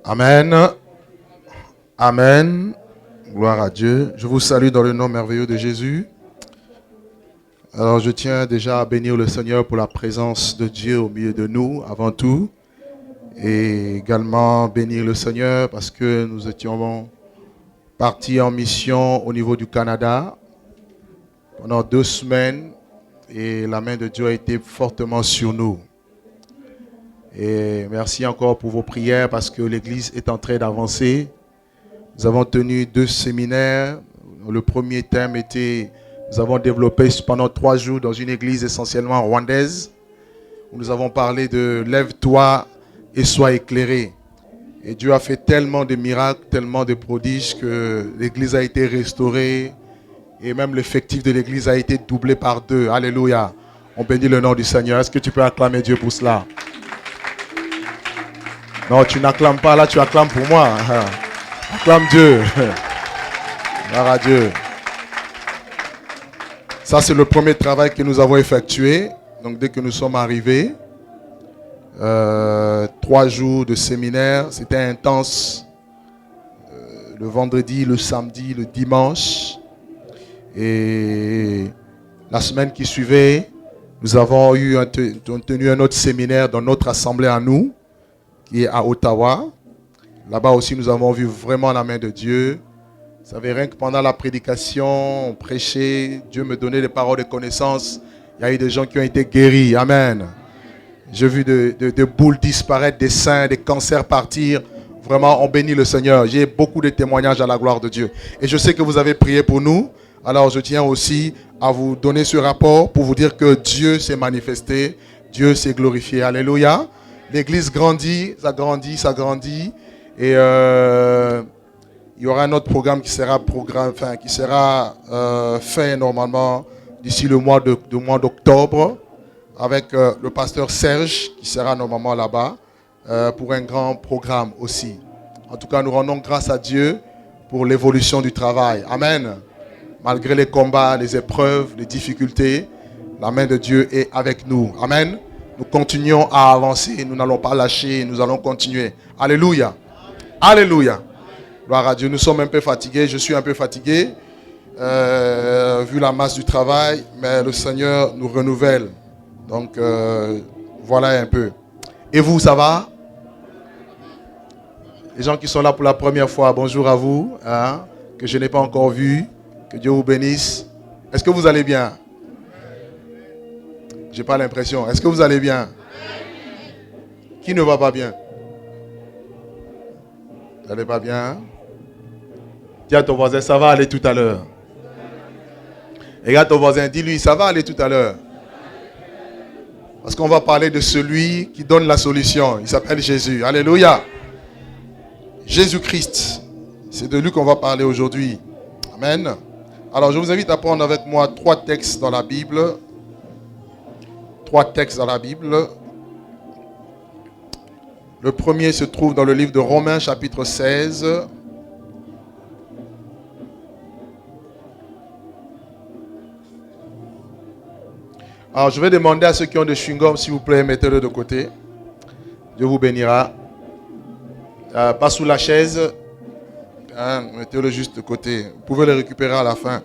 Amen. Amen. Gloire à Dieu. Je vous salue dans le nom merveilleux de Jésus. Alors je tiens déjà à bénir le Seigneur pour la présence de Dieu au milieu de nous avant tout. Et également bénir le Seigneur parce que nous étions partis en mission au niveau du Canada pendant 2 semaines. Et la main de Dieu a été fortement sur nous. Et merci encore pour vos prières parce que l'Église est en train d'avancer. Nous avons tenu 2 séminaires. Le premier thème était, nous avons développé pendant 3 jours dans une église essentiellement rwandaise, où nous avons parlé de lève-toi et sois éclairé. Et Dieu a fait tellement de miracles, tellement de prodiges que l'église a été restaurée et même l'effectif de l'église a été doublé par 2. Alléluia. On bénit le nom du Seigneur. Est-ce que tu peux acclamer Dieu pour cela? Non, tu n'acclames pas, là tu acclames pour moi. Acclame Dieu. Gloire à Dieu. Ça, c'est le premier travail que nous avons effectué. Donc, dès que nous sommes arrivés, 3 jours de séminaire, c'était intense. Le vendredi, le samedi, le dimanche. Et la semaine qui suivait, nous avons tenu un autre séminaire dans notre assemblée à nous, qui est à Ottawa. Là-bas aussi, nous avons vu vraiment la main de Dieu. Vous savez, rien que pendant la prédication, on prêchait, Dieu me donnait des paroles de connaissance. Il y a eu des gens qui ont été guéris. Amen. J'ai vu des boules disparaître, des seins, des cancers partir. Vraiment, on bénit le Seigneur. J'ai beaucoup de témoignages à la gloire de Dieu. Et je sais que vous avez prié pour nous. Alors, je tiens aussi à vous donner ce rapport pour vous dire que Dieu s'est manifesté. Dieu s'est glorifié. Alléluia. L'église grandit, ça grandit, ça grandit. Et il y aura un autre programme qui sera fait normalement d'ici le mois d'octobre avec le pasteur Serge qui sera normalement là-bas pour un grand programme aussi. En tout cas, nous rendons grâce à Dieu pour l'évolution du travail. Amen. Malgré les combats, les épreuves, les difficultés, la main de Dieu est avec nous. Amen. Nous continuons à avancer, nous n'allons pas lâcher, nous allons continuer. Alléluia. Alléluia. Gloire à Dieu. Nous sommes un peu fatigués, je suis un peu fatigué, vu la masse du travail, mais le Seigneur nous renouvelle. Donc, voilà un peu. Et vous, ça va? Les gens qui sont là pour la première fois, bonjour à vous, hein, que je n'ai pas encore vu. Que Dieu vous bénisse. Est-ce que vous allez bien? Je n'ai pas l'impression. Est-ce que vous allez bien? Qui ne va pas bien? Vous n'allez pas bien? Dis à ton voisin, ça va aller tout à l'heure. Regarde ton voisin, dis-lui, ça va aller tout à l'heure. Parce qu'on va parler de celui qui donne la solution. Il s'appelle Jésus. Alléluia. Jésus-Christ. C'est de lui qu'on va parler aujourd'hui. Amen. Alors, je vous invite à prendre avec moi 3 textes dans la Bible. 3 textes dans la Bible. Le premier se trouve dans le livre de Romains, chapitre 16. Alors, je vais demander à ceux qui ont des chewing-gums, s'il vous plaît, mettez-le de côté. Dieu vous bénira. Pas sous la chaise. Hein, mettez-le juste de côté. Vous pouvez le récupérer à la fin.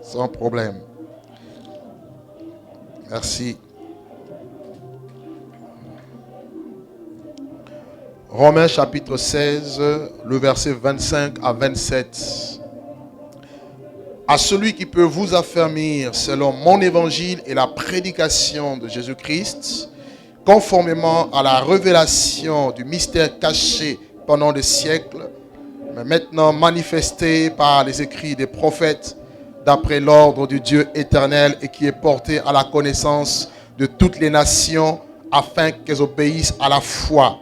Sans problème. Merci. Romains chapitre 16, le verset 25 à 27. À celui qui peut vous affermir selon mon évangile et la prédication de Jésus-Christ, conformément à la révélation du mystère caché pendant des siècles, mais maintenant manifesté par les écrits des prophètes, d'après l'ordre du Dieu éternel et qui est porté à la connaissance de toutes les nations, afin qu'elles obéissent à la foi.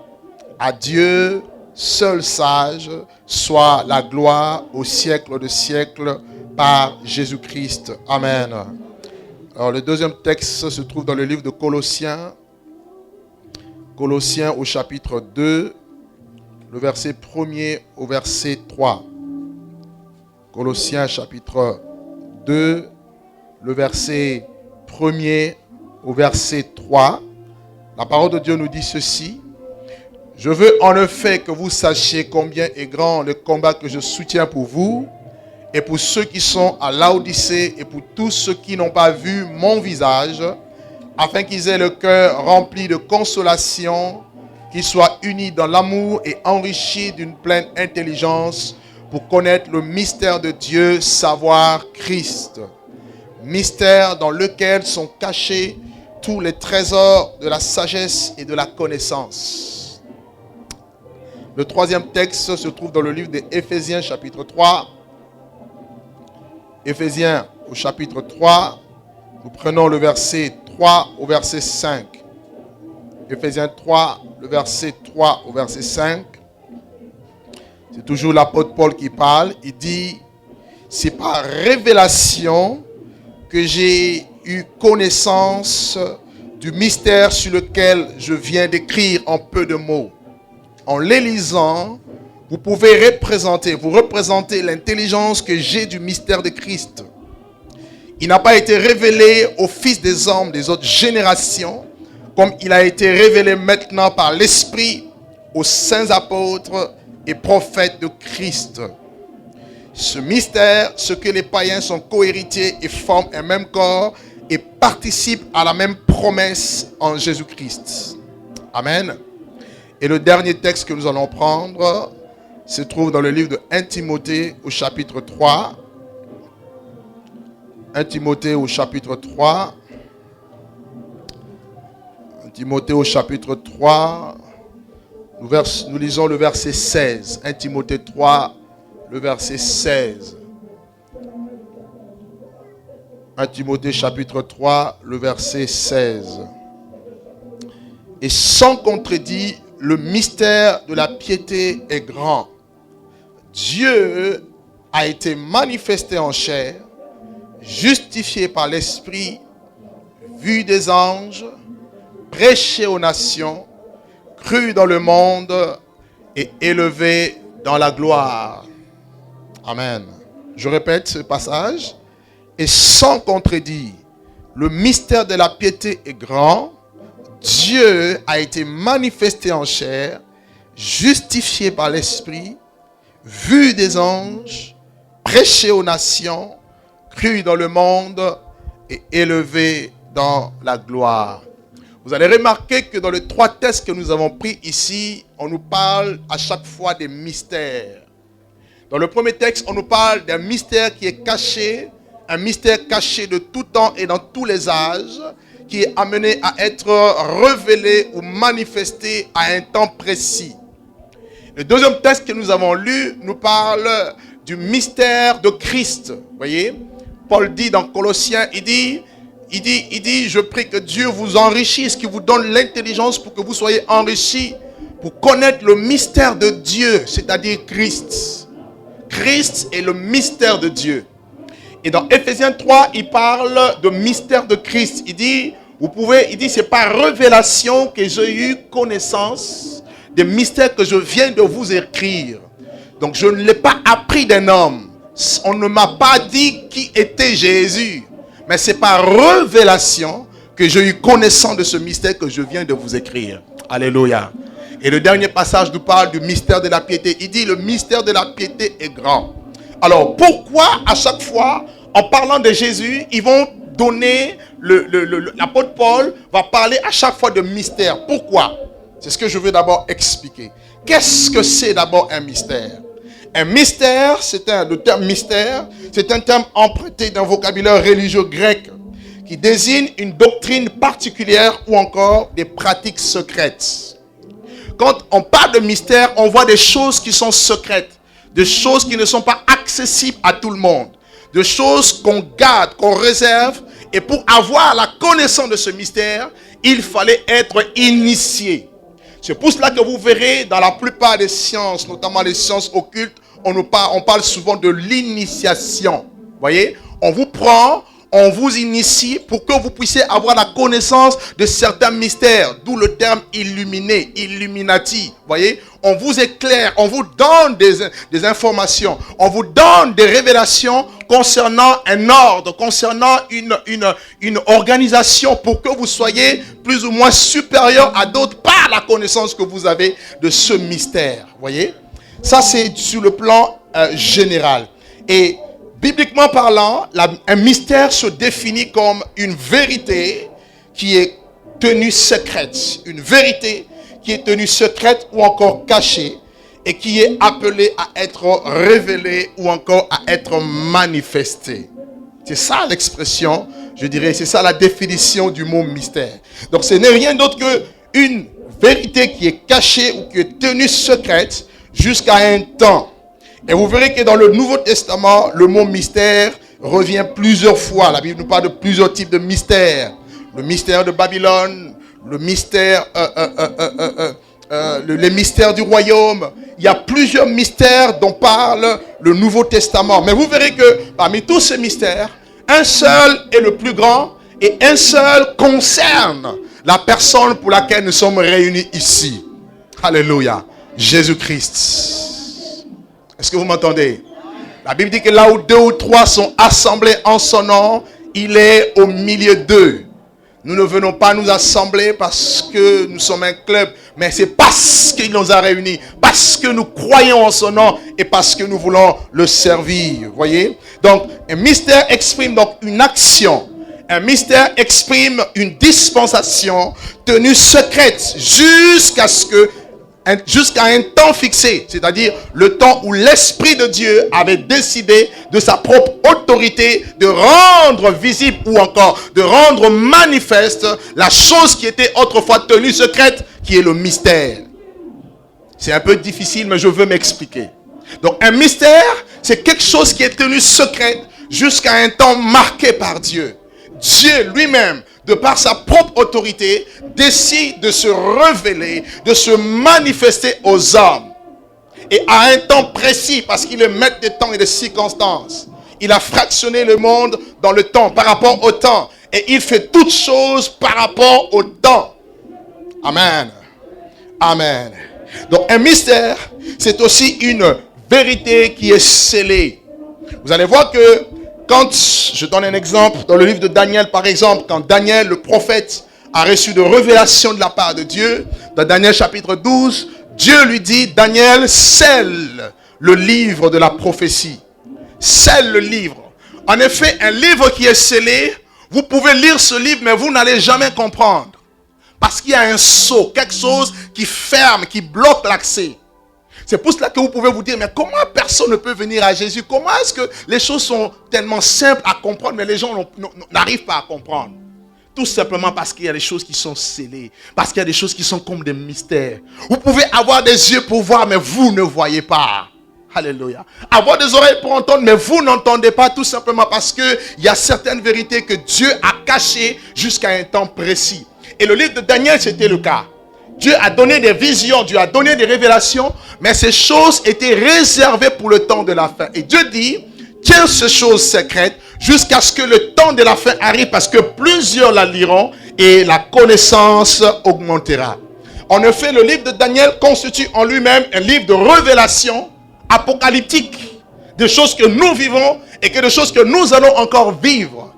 À Dieu, seul sage, soit la gloire au siècle de siècles par Jésus-Christ. Amen. Alors le deuxième texte se trouve dans le livre de Colossiens. Colossiens au chapitre 2, le verset 1er au verset 3. Colossiens chapitre 2, le verset 1er au verset 3. La parole de Dieu nous dit ceci. Je veux en effet que vous sachiez combien est grand le combat que je soutiens pour vous et pour ceux qui sont à Laodicée et pour tous ceux qui n'ont pas vu mon visage, afin qu'ils aient le cœur rempli de consolation, qu'ils soient unis dans l'amour et enrichis d'une pleine intelligence pour connaître le mystère de Dieu, savoir Christ. Mystère dans lequel sont cachés tous les trésors de la sagesse et de la connaissance. Le troisième texte se trouve dans le livre des Éphésiens chapitre 3. Éphésiens au chapitre 3, nous prenons le verset 3 au verset 5. Éphésiens 3, le verset 3 au verset 5. C'est toujours l'apôtre Paul qui parle. Il dit, c'est par révélation que j'ai eu connaissance du mystère sur lequel je viens d'écrire en peu de mots. En les lisant, vous pouvez vous représenter l'intelligence que j'ai du mystère de Christ. Il n'a pas été révélé aux fils des hommes des autres générations, comme il a été révélé maintenant par l'Esprit aux saints apôtres et prophètes de Christ. Ce mystère, ce que les païens sont cohéritiers et forment un même corps et participent à la même promesse en Jésus-Christ. Amen. Et le dernier texte que nous allons prendre se trouve dans le livre de 1 Timothée au chapitre 3. 1 Timothée au chapitre 3. 1 Timothée au chapitre 3. Nous lisons le verset 16. 1 Timothée 3, le verset 16. 1 Timothée chapitre 3, le verset 16. Et sans contredit, le mystère de la piété est grand. Dieu a été manifesté en chair, justifié par l'Esprit, vu des anges, prêché aux nations, cru dans le monde et élevé dans la gloire. Amen. Je répète ce passage. Et sans contredit, le mystère de la piété est grand. Dieu a été manifesté en chair, justifié par l'Esprit, vu des anges, prêché aux nations, cru dans le monde et élevé dans la gloire. Vous allez remarquer que dans les trois textes que nous avons pris ici, on nous parle à chaque fois des mystères. Dans le premier texte, on nous parle d'un mystère qui est caché, un mystère caché de tout temps et dans tous les âges, qui est amené à être révélé ou manifesté à un temps précis. Le deuxième texte que nous avons lu nous parle du mystère de Christ. Vous voyez, Paul dit dans Colossiens, il dit, je prie que Dieu vous enrichisse, qu'il vous donne l'intelligence pour que vous soyez enrichis, pour connaître le mystère de Dieu, c'est-à-dire Christ. Christ est le mystère de Dieu. Et dans Éphésiens 3, il parle de mystère de Christ. Il dit, c'est par révélation que j'ai eu connaissance des mystères que je viens de vous écrire. Donc je ne l'ai pas appris d'un homme. On ne m'a pas dit qui était Jésus. Mais c'est par révélation que j'ai eu connaissance de ce mystère que je viens de vous écrire. Alléluia. Et le dernier passage nous parle du mystère de la piété. Il dit, le mystère de la piété est grand. Alors, pourquoi à chaque fois, en parlant de Jésus, ils vont donner, l'apôtre Paul va parler à chaque fois de mystère. Pourquoi? C'est ce que je veux d'abord expliquer. Qu'est-ce que c'est d'abord un mystère? Un mystère, le terme mystère, c'est un terme emprunté d'un vocabulaire religieux grec qui désigne une doctrine particulière ou encore des pratiques secrètes. Quand on parle de mystère, on voit des choses qui sont secrètes, des choses qui ne sont pas accessibles à tout le monde, des choses qu'on garde, qu'on réserve. Et pour avoir la connaissance de ce mystère, il fallait être initié. C'est pour cela que vous verrez dans la plupart des sciences, notamment les sciences occultes, on parle souvent de l'initiation. Vous voyez, on vous prend, on vous initie pour que vous puissiez avoir la connaissance de certains mystères, d'où le terme illuminé, illuminati. Voyez, on vous éclaire, on vous donne des informations, on vous donne des révélations concernant un ordre, concernant une organisation pour que vous soyez plus ou moins supérieur à d'autres par la connaissance que vous avez de ce mystère. Voyez, ça c'est sur le plan général. Et bibliquement parlant, un mystère se définit comme une vérité qui est tenue secrète. Une vérité qui est tenue secrète ou encore cachée et qui est appelée à être révélée ou encore à être manifestée. C'est ça l'expression, je dirais, c'est ça la définition du mot mystère. Donc ce n'est rien d'autre qu'une vérité qui est cachée ou qui est tenue secrète jusqu'à un temps. Et vous verrez que dans le Nouveau Testament, le mot mystère revient plusieurs fois. La Bible nous parle de plusieurs types de mystères. Le mystère de Babylone, le mystère, les mystères du royaume. Il y a plusieurs mystères dont parle le Nouveau Testament. Mais vous verrez que parmi tous ces mystères, un seul est le plus grand et un seul concerne la personne pour laquelle nous sommes réunis ici. Alléluia. Jésus-Christ. Est-ce que vous m'entendez? La Bible dit que là où 2 ou 3 sont assemblés en son nom, il est au milieu d'eux. Nous ne venons pas nous assembler parce que nous sommes un club, mais c'est parce qu'il nous a réunis, parce que nous croyons en son nom et parce que nous voulons le servir. Voyez? Donc, un mystère exprime donc une action. Un mystère exprime une dispensation tenue secrète jusqu'à un temps fixé, c'est-à-dire le temps où l'Esprit de Dieu avait décidé de sa propre autorité de rendre visible ou encore de rendre manifeste la chose qui était autrefois tenue secrète, qui est le mystère. C'est un peu difficile, mais je veux m'expliquer. Donc un mystère, c'est quelque chose qui est tenu secrète jusqu'à un temps marqué par Dieu. Dieu lui-même, de par sa propre autorité, décide de se révéler, de se manifester aux hommes. Et à un temps précis, parce qu'il est maître des temps et des circonstances. Il a fractionné le monde dans le temps, par rapport au temps. Et il fait toutes choses par rapport au temps. Amen. Amen. Donc un mystère, c'est aussi une vérité qui est scellée. Vous allez voir que quand, je donne un exemple, dans le livre de Daniel par exemple, quand Daniel le prophète a reçu de révélations de la part de Dieu, dans Daniel chapitre 12, Dieu lui dit, Daniel, scelle le livre de la prophétie. Scelle le livre. En effet, un livre qui est scellé, vous pouvez lire ce livre, mais vous n'allez jamais comprendre. Parce qu'il y a un sceau, quelque chose qui ferme, qui bloque l'accès. C'est pour cela que vous pouvez vous dire, mais comment personne ne peut venir à Jésus? Comment est-ce que les choses sont tellement simples à comprendre, mais les gens n'arrivent pas à comprendre? Tout simplement parce qu'il y a des choses qui sont scellées. Parce qu'il y a des choses qui sont comme des mystères. Vous pouvez avoir des yeux pour voir, mais vous ne voyez pas. Alléluia. Avoir des oreilles pour entendre, mais vous n'entendez pas, tout simplement parce qu'il y a certaines vérités que Dieu a cachées jusqu'à un temps précis. Et le livre de Daniel, c'était le cas. Dieu a donné des visions, Dieu a donné des révélations, mais ces choses étaient réservées pour le temps de la fin. Et Dieu dit, tiens ces choses secrètes jusqu'à ce que le temps de la fin arrive, parce que plusieurs la liront et la connaissance augmentera. En effet, le livre de Daniel constitue en lui-même un livre de révélation apocalyptique, des choses que nous vivons et que des choses que nous allons encore vivre.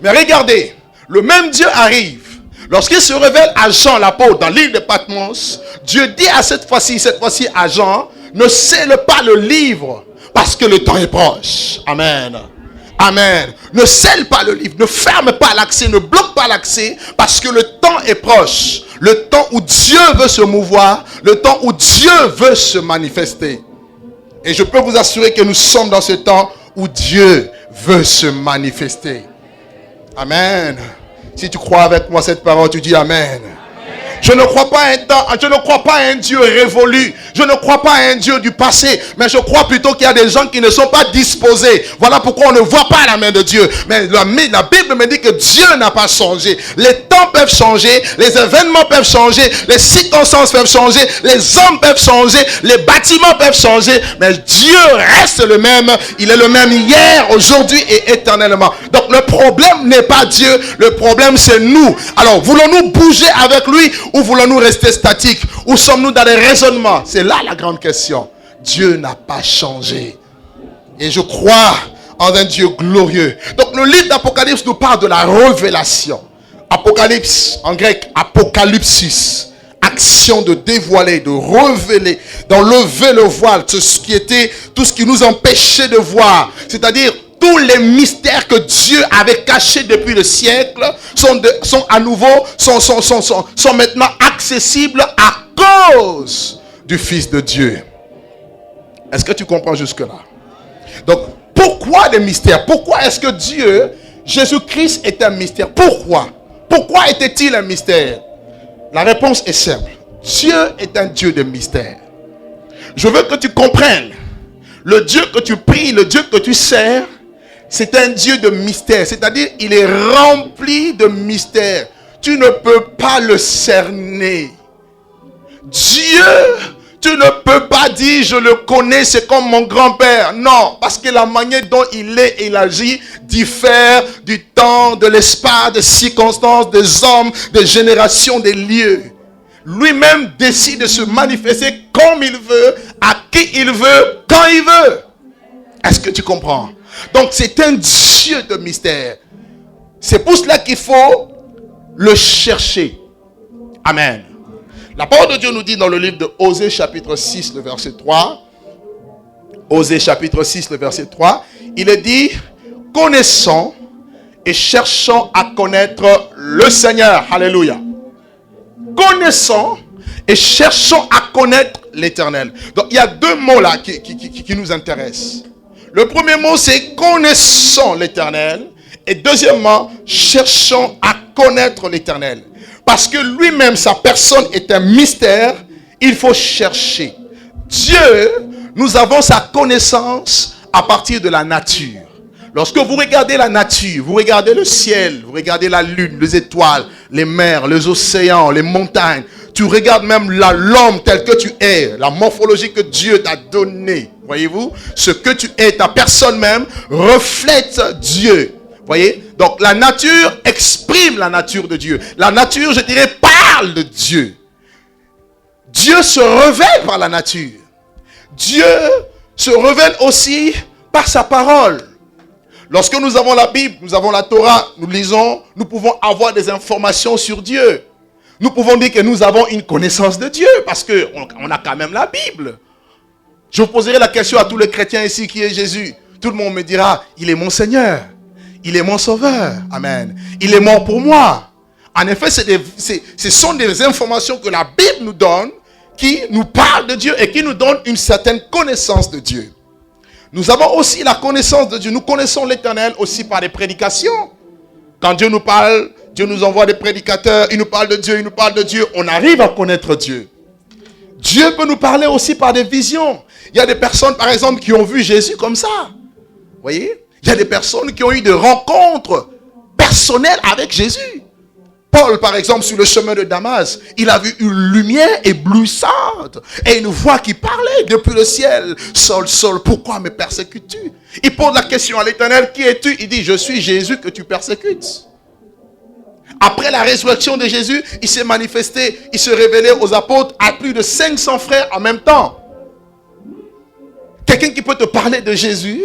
Mais regardez, le même Dieu arrive. Lorsqu'il se révèle à Jean l'apôtre dans l'île de Patmos, Dieu dit à cette fois-ci à Jean, ne scelle pas le livre parce que le temps est proche. Amen. Amen. Ne scelle pas le livre, ne ferme pas l'accès, ne bloque pas l'accès parce que le temps est proche. Le temps où Dieu veut se mouvoir, le temps où Dieu veut se manifester. Et je peux vous assurer que nous sommes dans ce temps où Dieu veut se manifester. Amen. Si tu crois avec moi cette parole, tu dis Amen. Je ne crois pas à un temps, je ne crois pas à un Dieu révolu. Je ne crois pas à un Dieu du passé. Mais je crois plutôt qu'il y a des gens qui ne sont pas disposés. Voilà pourquoi on ne voit pas la main de Dieu. Mais la Bible me dit que Dieu n'a pas changé. Les temps peuvent changer, les événements peuvent changer, les circonstances peuvent changer, les hommes peuvent changer, les bâtiments peuvent changer. Mais Dieu reste le même. Il est le même hier, aujourd'hui et éternellement. Donc Donc le problème n'est pas Dieu, le problème c'est nous. Alors voulons-nous bouger avec lui ou voulons-nous rester statiques? Ou sommes-nous dans des raisonnements? C'est là la grande question. Dieu n'a pas changé. Et je crois en un Dieu glorieux. Donc le livre d'Apocalypse nous parle de la révélation. Apocalypse, en grec, apocalypsis. Action de dévoiler, de révéler, d'enlever le voile, tout ce qui nous empêchait de voir. C'est-à-dire, tous les mystères que Dieu avait cachés depuis le siècle sont maintenant accessibles à cause du Fils de Dieu. Est-ce que tu comprends jusque-là? Donc, pourquoi des mystères? Pourquoi est-ce que Dieu, Jésus-Christ est un mystère? Pourquoi? Pourquoi était-il un mystère? La réponse est simple. Dieu est un Dieu de mystère. Je veux que tu comprennes. Le Dieu que tu pries, le Dieu que tu sers, c'est un Dieu de mystère. C'est-à-dire, il est rempli de mystère. Tu ne peux pas le cerner. Dieu, tu ne peux pas dire, je le connais, c'est comme mon grand-père. Non, parce que la manière dont il est et il agit diffère du temps, de l'espace, des circonstances, des hommes, des générations, des lieux. Lui-même décide de se manifester comme il veut, à qui il veut, quand il veut. Est-ce que tu comprends? Donc c'est un Dieu de mystère. C'est pour cela qu'il faut le chercher. Amen. La parole de Dieu nous dit dans le livre de Osée chapitre 6, le verset 3. Osée chapitre 6, le verset 3. Il est dit, connaissons et cherchons à connaître le Seigneur. Alléluia. Connaissons et cherchons à connaître l'Éternel. Donc il y a deux mots là qui nous intéressent. Le premier mot c'est connaissons l'Éternel. Et deuxièmement, cherchons à connaître l'Éternel. Parce que lui-même, sa personne est un mystère, il faut chercher. Dieu, nous avons sa connaissance à partir de la nature. Lorsque vous regardez la nature, vous regardez le ciel, vous regardez la lune, les étoiles, les mers, les océans, les montagnes. Tu regardes même l'homme tel que tu es, la morphologie que Dieu t'a donnée. Voyez-vous, ce que tu es, ta personne même, reflète Dieu. Voyez? Donc la nature exprime la nature de Dieu. La nature, je dirais, parle de Dieu. Dieu se révèle par la nature. Dieu se révèle aussi par sa parole. Lorsque nous avons la Bible, nous avons la Torah, nous lisons, nous pouvons avoir des informations sur Dieu. Nous pouvons dire que nous avons une connaissance de Dieu parce qu'on a quand même la Bible. Je vous poserai la question à tous les chrétiens ici qui est Jésus. Tout le monde me dira, il est mon Seigneur. Il est mon sauveur. Amen. Il est mort pour moi. En effet, ce sont des informations que la Bible nous donne qui nous parlent de Dieu et qui nous donnent une certaine connaissance de Dieu. Nous avons aussi la connaissance de Dieu. Nous connaissons l'Éternel aussi par les prédications. Quand Dieu nous parle, Dieu nous envoie des prédicateurs. Il nous parle de Dieu, il nous parle de Dieu. On arrive à connaître Dieu. Dieu peut nous parler aussi par des visions. Il y a des personnes, par exemple, qui ont vu Jésus comme ça. Vous voyez? Il y a des personnes qui ont eu des rencontres personnelles avec Jésus. Paul, par exemple, sur le chemin de Damas, il a vu une lumière éblouissante et une voix qui parlait depuis le ciel. Saul, Saul, pourquoi me persécutes-tu? Il pose la question à l'Éternel, qui es-tu? Il dit, je suis Jésus que tu persécutes. Après la résurrection de Jésus, il s'est manifesté, il se révélait aux apôtres à plus de 500 frères en même temps. Quelqu'un qui peut te parler de Jésus,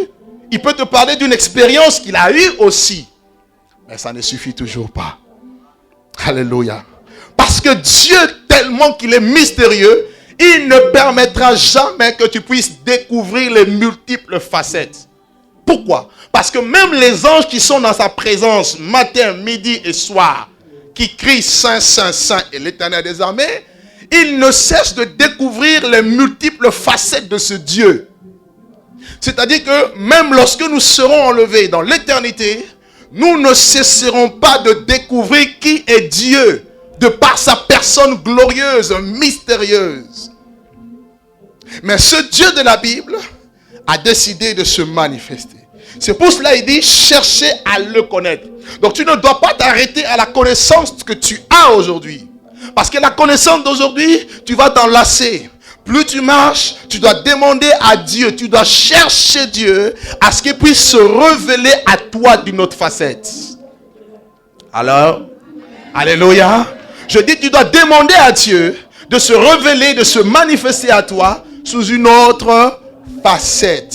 il peut te parler d'une expérience qu'il a eue aussi. Mais ça ne suffit toujours pas. Alléluia. Parce que Dieu, tellement qu'il est mystérieux, il ne permettra jamais que tu puisses découvrir les multiples facettes. Pourquoi? Parce que même les anges qui sont dans sa présence, matin, midi et soir, qui crient Saint, Saint, Saint et l'Éternel des armées, ils ne cessent de découvrir les multiples facettes de ce Dieu. C'est-à-dire que même lorsque nous serons enlevés dans l'éternité, nous ne cesserons pas de découvrir qui est Dieu, de par sa personne glorieuse, mystérieuse. Mais ce Dieu de la Bible a décidé de se manifester. C'est pour cela qu'il dit, cherchez à le connaître. Donc tu ne dois pas t'arrêter à la connaissance que tu as aujourd'hui. Parce que la connaissance d'aujourd'hui, tu vas t'en lasser. Plus tu marches, tu dois demander à Dieu, tu dois chercher Dieu à ce qu'il puisse se révéler à toi d'une autre facette. Alors, alléluia. Je dis, tu dois demander à Dieu de se révéler, de se manifester à toi sous une autre facette.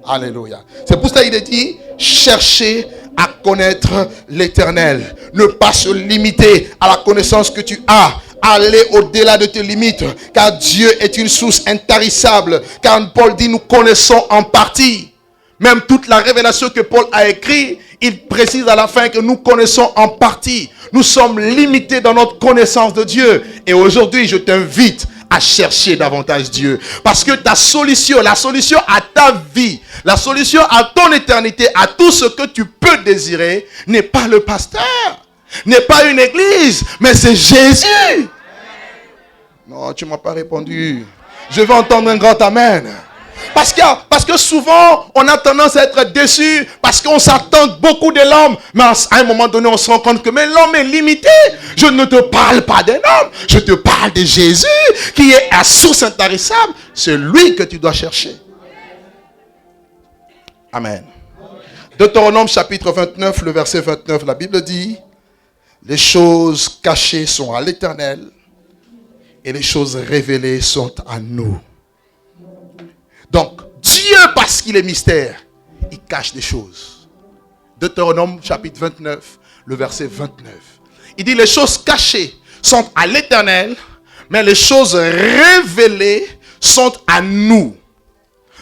Alléluia. C'est pour ça qu'il est dit, cherchez à connaître l'Éternel. Ne pas se limiter à la connaissance que tu as. Aller au-delà de tes limites, car Dieu est une source intarissable. Car Paul dit, nous connaissons en partie. Même toute la révélation que Paul a écrite, il précise à la fin que nous connaissons en partie. Nous sommes limités dans notre connaissance de Dieu. Et aujourd'hui, je t'invite à chercher davantage Dieu. Parce que ta solution, la solution à ta vie, la solution à ton éternité, à tout ce que tu peux désirer, n'est pas le pasteur, n'est pas une église, mais c'est Jésus. Non, tu ne m'as pas répondu. Je veux entendre un grand amen. Parce que souvent, on a tendance à être déçu parce qu'on s'attend beaucoup de l'homme. Mais à un moment donné, on se rend compte que mais l'homme est limité. Je ne te parle pas d'un homme. Je te parle de Jésus qui est à source intarissable. C'est lui que tu dois chercher. Amen. Deutéronome chapitre 29, le verset 29, la Bible dit, les choses cachées sont à l'Éternel et les choses révélées sont à nous. Donc, Dieu, parce qu'il est mystère, il cache des choses. Deutéronome chapitre 29, le verset 29. Il dit, les choses cachées sont à l'Éternel, mais les choses révélées sont à nous.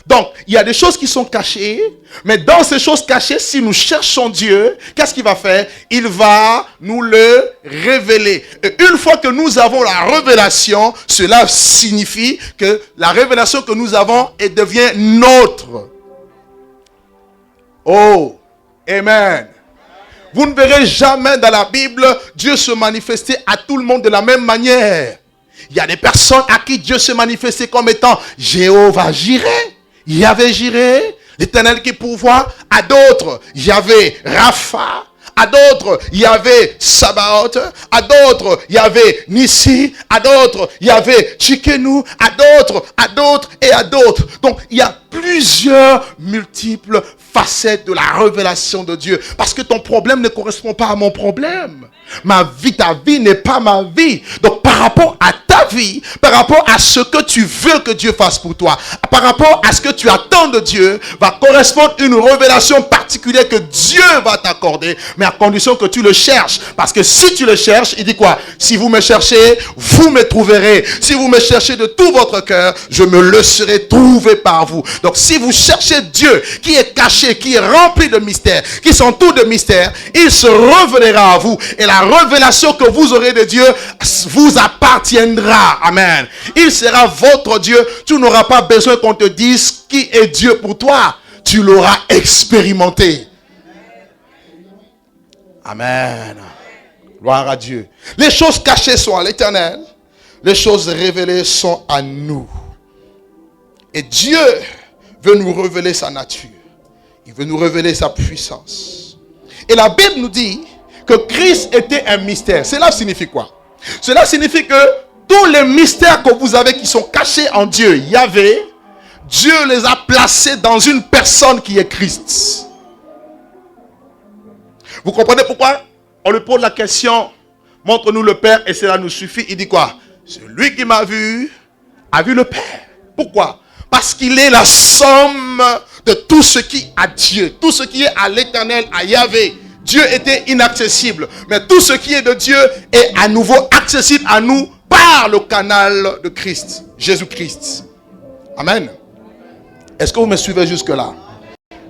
Donc, il y a des choses qui sont cachées, mais dans ces choses cachées, si nous cherchons Dieu, qu'est-ce qu'il va faire? Il va nous le révéler. Et une fois que nous avons la révélation, cela signifie que la révélation que nous avons, elle devient nôtre. Oh, amen. Vous ne verrez jamais dans la Bible Dieu se manifester à tout le monde de la même manière. Il y a des personnes à qui Dieu se manifestait comme étant Jéhovah Jireh. Yahvé Jireh, l'Éternel qui pourvoit. À d'autres, Yahvé Rapha. À d'autres, Yahvé Sabaoth. À d'autres, Yahvé Nissi. À d'autres, Yahvé Tchikenu. À d'autres et à d'autres. Donc, il y a plusieurs multiples facettes de la révélation de Dieu. Parce que ton problème ne correspond pas à mon problème. Ta vie n'est pas ma vie. Donc, par rapport à ta vie, par rapport à ce que tu veux que Dieu fasse pour toi, par rapport à ce que tu attends de Dieu, va correspondre une révélation particulière que Dieu va t'accorder, mais à condition que tu le cherches. Parce que si tu le cherches, il dit quoi? Si vous me cherchez, vous me trouverez. Si vous me cherchez de tout votre cœur, je me le serai trouvé par vous. Donc, si vous cherchez Dieu, qui est caché, qui est rempli de mystères, qui sont tous de mystères, il se révélera à vous. Et la révélation que vous aurez de Dieu vous appartiendra. Amen. Il sera votre Dieu. Tu n'auras pas besoin qu'on te dise qui est Dieu pour toi. Tu l'auras expérimenté. Amen. Gloire à Dieu. Les choses cachées sont à l'Éternel. Les choses révélées sont à nous. Et Dieu veut nous révéler sa nature. Il veut nous révéler sa puissance. Et la Bible nous dit que Christ était un mystère. Cela signifie quoi? Cela signifie que tous les mystères que vous avez qui sont cachés en Dieu, Yahvé, Dieu les a placés dans une personne qui est Christ. Vous comprenez pourquoi on lui pose la question, montre-nous le Père et cela nous suffit. Il dit quoi? Celui qui m'a vu, a vu le Père. Pourquoi? Parce qu'il est la somme de tout ce qui a Dieu, tout ce qui est à l'Éternel, à Yahvé. Dieu était inaccessible, mais tout ce qui est de Dieu est à nouveau accessible à nous par le canal de Christ, Jésus-Christ. Amen. Est-ce que vous me suivez jusque-là?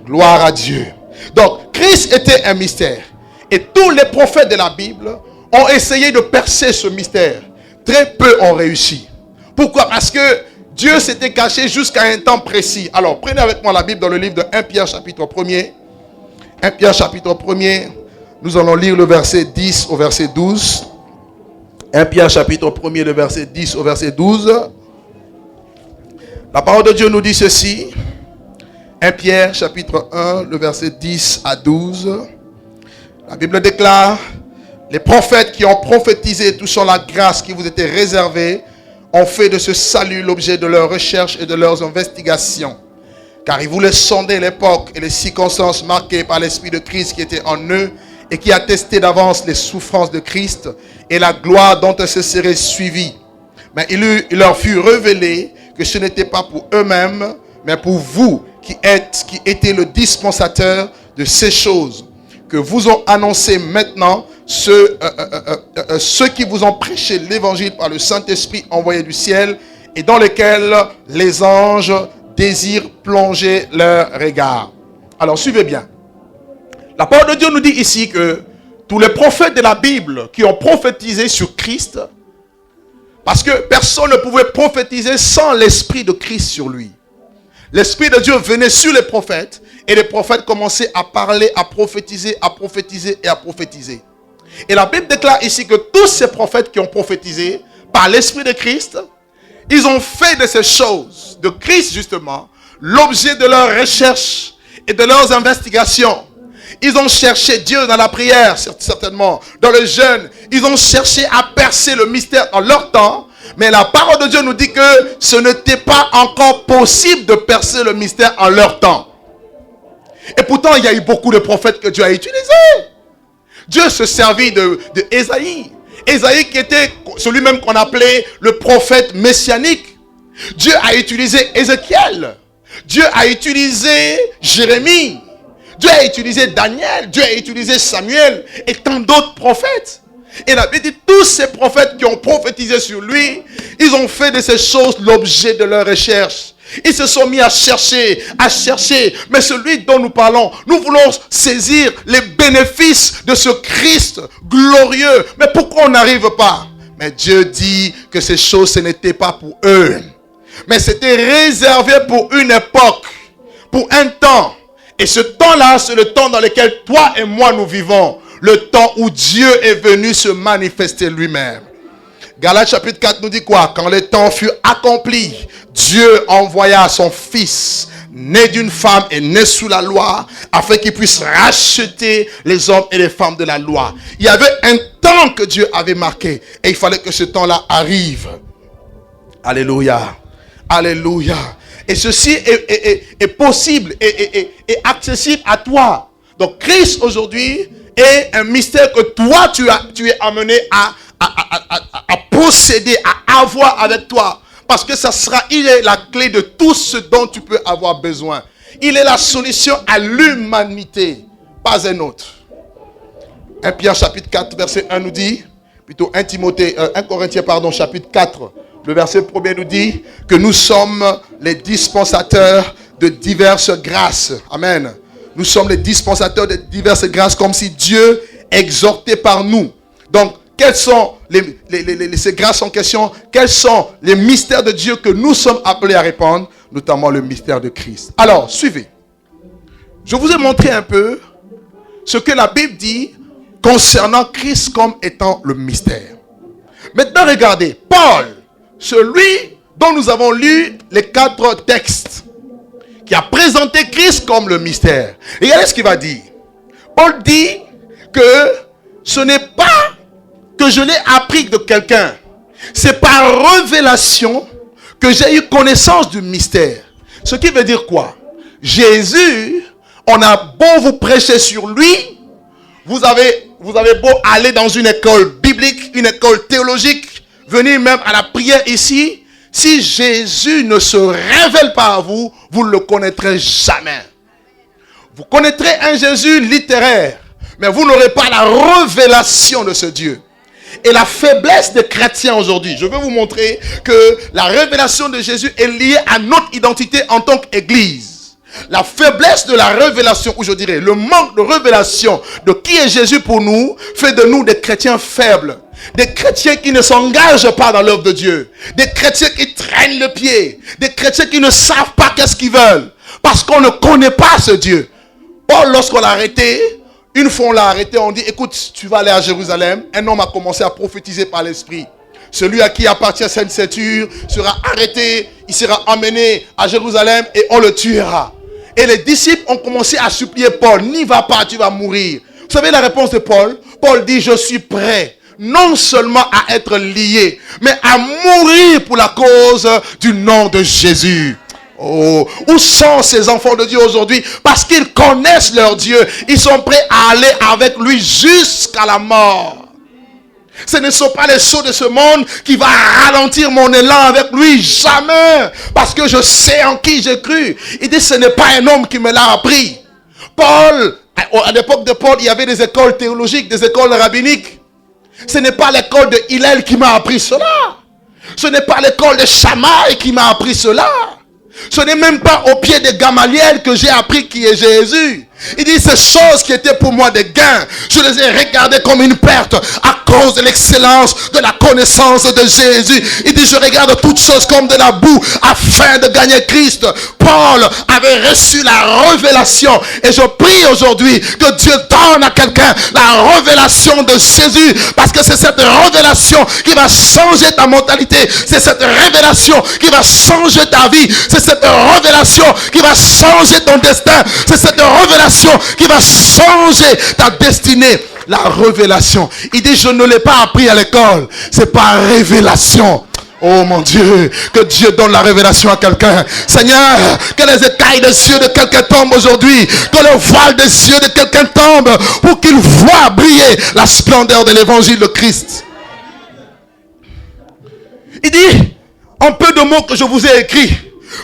Gloire à Dieu. Donc, Christ était un mystère. Et tous les prophètes de la Bible ont essayé de percer ce mystère. Très peu ont réussi. Pourquoi? Parce que Dieu s'était caché jusqu'à un temps précis. Alors, prenez avec moi la Bible dans le livre de 1 Pierre chapitre 1er. 1 Pierre chapitre 1er, nous allons lire le verset 10 au verset 12. 1 Pierre chapitre 1er, le verset 10 au verset 12. La parole de Dieu nous dit ceci. 1 Pierre chapitre 1, le verset 10 à 12. La Bible déclare, les prophètes qui ont prophétisé touchant la grâce qui vous était réservée ont fait de ce salut l'objet de leurs recherches et de leurs investigations. Car ils voulaient sonder l'époque et les circonstances marquées par l'Esprit de Christ qui était en eux et qui attestait d'avance les souffrances de Christ et la gloire dont elles se seraient suivies. Mais il leur fut révélé que ce n'était pas pour eux-mêmes, mais pour vous qui étiez le dispensateur de ces choses, que vous ont annoncé maintenant ceux qui vous ont prêché l'évangile par le Saint-Esprit envoyé du ciel et dans lequel les anges désirent plonger leur regard. Alors suivez bien. La parole de Dieu nous dit ici que tous les prophètes de la Bible qui ont prophétisé sur Christ, parce que personne ne pouvait prophétiser sans l'Esprit de Christ sur lui. L'Esprit de Dieu venait sur les prophètes et les prophètes commençaient à parler, à prophétiser et à prophétiser. Et la Bible déclare ici que tous ces prophètes qui ont prophétisé par l'Esprit de Christ, ils ont fait de ces choses, de Christ justement, l'objet de leurs recherches et de leurs investigations. Ils ont cherché Dieu dans la prière, certainement, dans le jeûne. Ils ont cherché à percer le mystère dans leur temps. Mais la parole de Dieu nous dit que ce n'était pas encore possible de percer le mystère en leur temps. Et pourtant, il y a eu beaucoup de prophètes que Dieu a utilisés. Dieu se servit de Ésaïe. Ésaïe qui était celui-même qu'on appelait le prophète messianique. Dieu a utilisé Ézéchiel. Dieu a utilisé Jérémie. Dieu a utilisé Daniel. Dieu a utilisé Samuel et tant d'autres prophètes. Et la Bible dit, tous ces prophètes qui ont prophétisé sur lui, ils ont fait de ces choses l'objet de leur recherche. Ils se sont mis à chercher. Mais celui dont nous parlons, nous voulons saisir les bénéfices de ce Christ glorieux. Mais pourquoi on n'arrive pas? Mais Dieu dit que ces choses, ce n'était pas pour eux. Mais c'était réservé pour une époque, pour un temps. Et ce temps-là, c'est le temps dans lequel toi et moi nous vivons. Le temps où Dieu est venu se manifester lui-même. Galates chapitre 4 nous dit quoi? Quand les temps furent accomplis, Dieu envoya son Fils, né d'une femme et né sous la loi, afin qu'il puisse racheter les hommes et les femmes de la loi. Il y avait un temps que Dieu avait marqué et il fallait que ce temps-là arrive. Alléluia. Alléluia. Et ceci est possible et accessible à toi. Donc Christ aujourd'hui est un mystère que toi tu es amené à posséder, à avoir avec toi. Parce que il est la clé de tout ce dont tu peux avoir besoin. Il est la solution à l'humanité, pas un autre. 1 Pierre chapitre 4 verset 1 nous dit, plutôt 1 Corinthiens chapitre 4, le verset 1er nous dit que nous sommes les dispensateurs de diverses grâces. Amen. Nous sommes les dispensateurs de diverses grâces comme si Dieu exhortait par nous. Donc, quelles sont ces grâces en question? Quels sont les mystères de Dieu que nous sommes appelés à répandre? Notamment le mystère de Christ. Alors, suivez. Je vous ai montré un peu ce que la Bible dit concernant Christ comme étant le mystère. Maintenant, regardez. Paul, celui dont nous avons lu les 4 textes, qui a présenté Christ comme le mystère. Regardez ce qu'il va dire. Paul dit que ce n'est pas que je l'ai appris de quelqu'un. C'est par révélation que j'ai eu connaissance du mystère. Ce qui veut dire quoi? Jésus, on a beau vous prêcher sur lui, vous avez beau aller dans une école biblique, une école théologique, venir même à la prière ici, si Jésus ne se révèle pas à vous, vous ne le connaîtrez jamais. Vous connaîtrez un Jésus littéraire, mais vous n'aurez pas la révélation de ce Dieu. Et la faiblesse des chrétiens aujourd'hui, je veux vous montrer que la révélation de Jésus est liée à notre identité en tant qu'Église. La faiblesse de la révélation, ou je dirais le manque de révélation de qui est Jésus pour nous, fait de nous des chrétiens faibles. Des chrétiens qui ne s'engagent pas dans l'œuvre de Dieu. Des chrétiens qui traînent le pied. Des chrétiens qui ne savent pas qu'est-ce qu'ils veulent. Parce qu'on ne connaît pas ce Dieu. Paul, lorsqu'on l'a arrêté, une fois on l'a arrêté, on dit, écoute, tu vas aller à Jérusalem. Un homme a commencé à prophétiser par l'Esprit. Celui à qui appartient cette ceinture sera arrêté. Il sera emmené à Jérusalem et on le tuera. Et les disciples ont commencé à supplier Paul, n'y va pas, tu vas mourir. Vous savez la réponse de Paul? Paul dit, je suis prêt. non seulement à être liés, mais à mourir pour la cause du nom de Jésus. Oh, où sont ces enfants de Dieu aujourd'hui? Parce qu'ils connaissent leur Dieu. Ils sont prêts à aller avec lui jusqu'à la mort. Ce ne sont pas les choses de ce monde qui vont ralentir mon élan avec lui. Jamais. Parce que je sais en qui j'ai cru. Il dit, ce n'est pas un homme qui me l'a appris. Paul, à l'époque de Paul, il y avait des écoles théologiques, des écoles rabbiniques. Ce n'est pas l'école de Hillel qui m'a appris cela. Ce n'est pas l'école de Shammai qui m'a appris cela. Ce n'est même pas au pied de Gamaliel que j'ai appris qui est Jésus. Il dit, ces choses qui étaient pour moi des gains, je les ai regardées comme une perte à cause de l'excellence de la connaissance de Jésus. Il dit, je regarde toutes choses comme de la boue afin de gagner Christ. Paul avait reçu la révélation et je prie aujourd'hui que Dieu donne à quelqu'un la révélation de Jésus, parce que c'est cette révélation qui va changer ta mentalité, c'est cette révélation qui va changer ta vie, c'est cette révélation qui va changer ton destin, c'est cette révélation qui va changer ta destinée. La révélation. Il dit, je ne l'ai pas appris à l'école. C'est par révélation. Oh mon Dieu, que Dieu donne la révélation à quelqu'un. Seigneur, que les écailles des yeux de quelqu'un tombent aujourd'hui. Que le voile des yeux de quelqu'un tombe pour qu'il voie briller la splendeur de l'évangile de Christ. Il dit, en peu de mots que je vous ai écrits,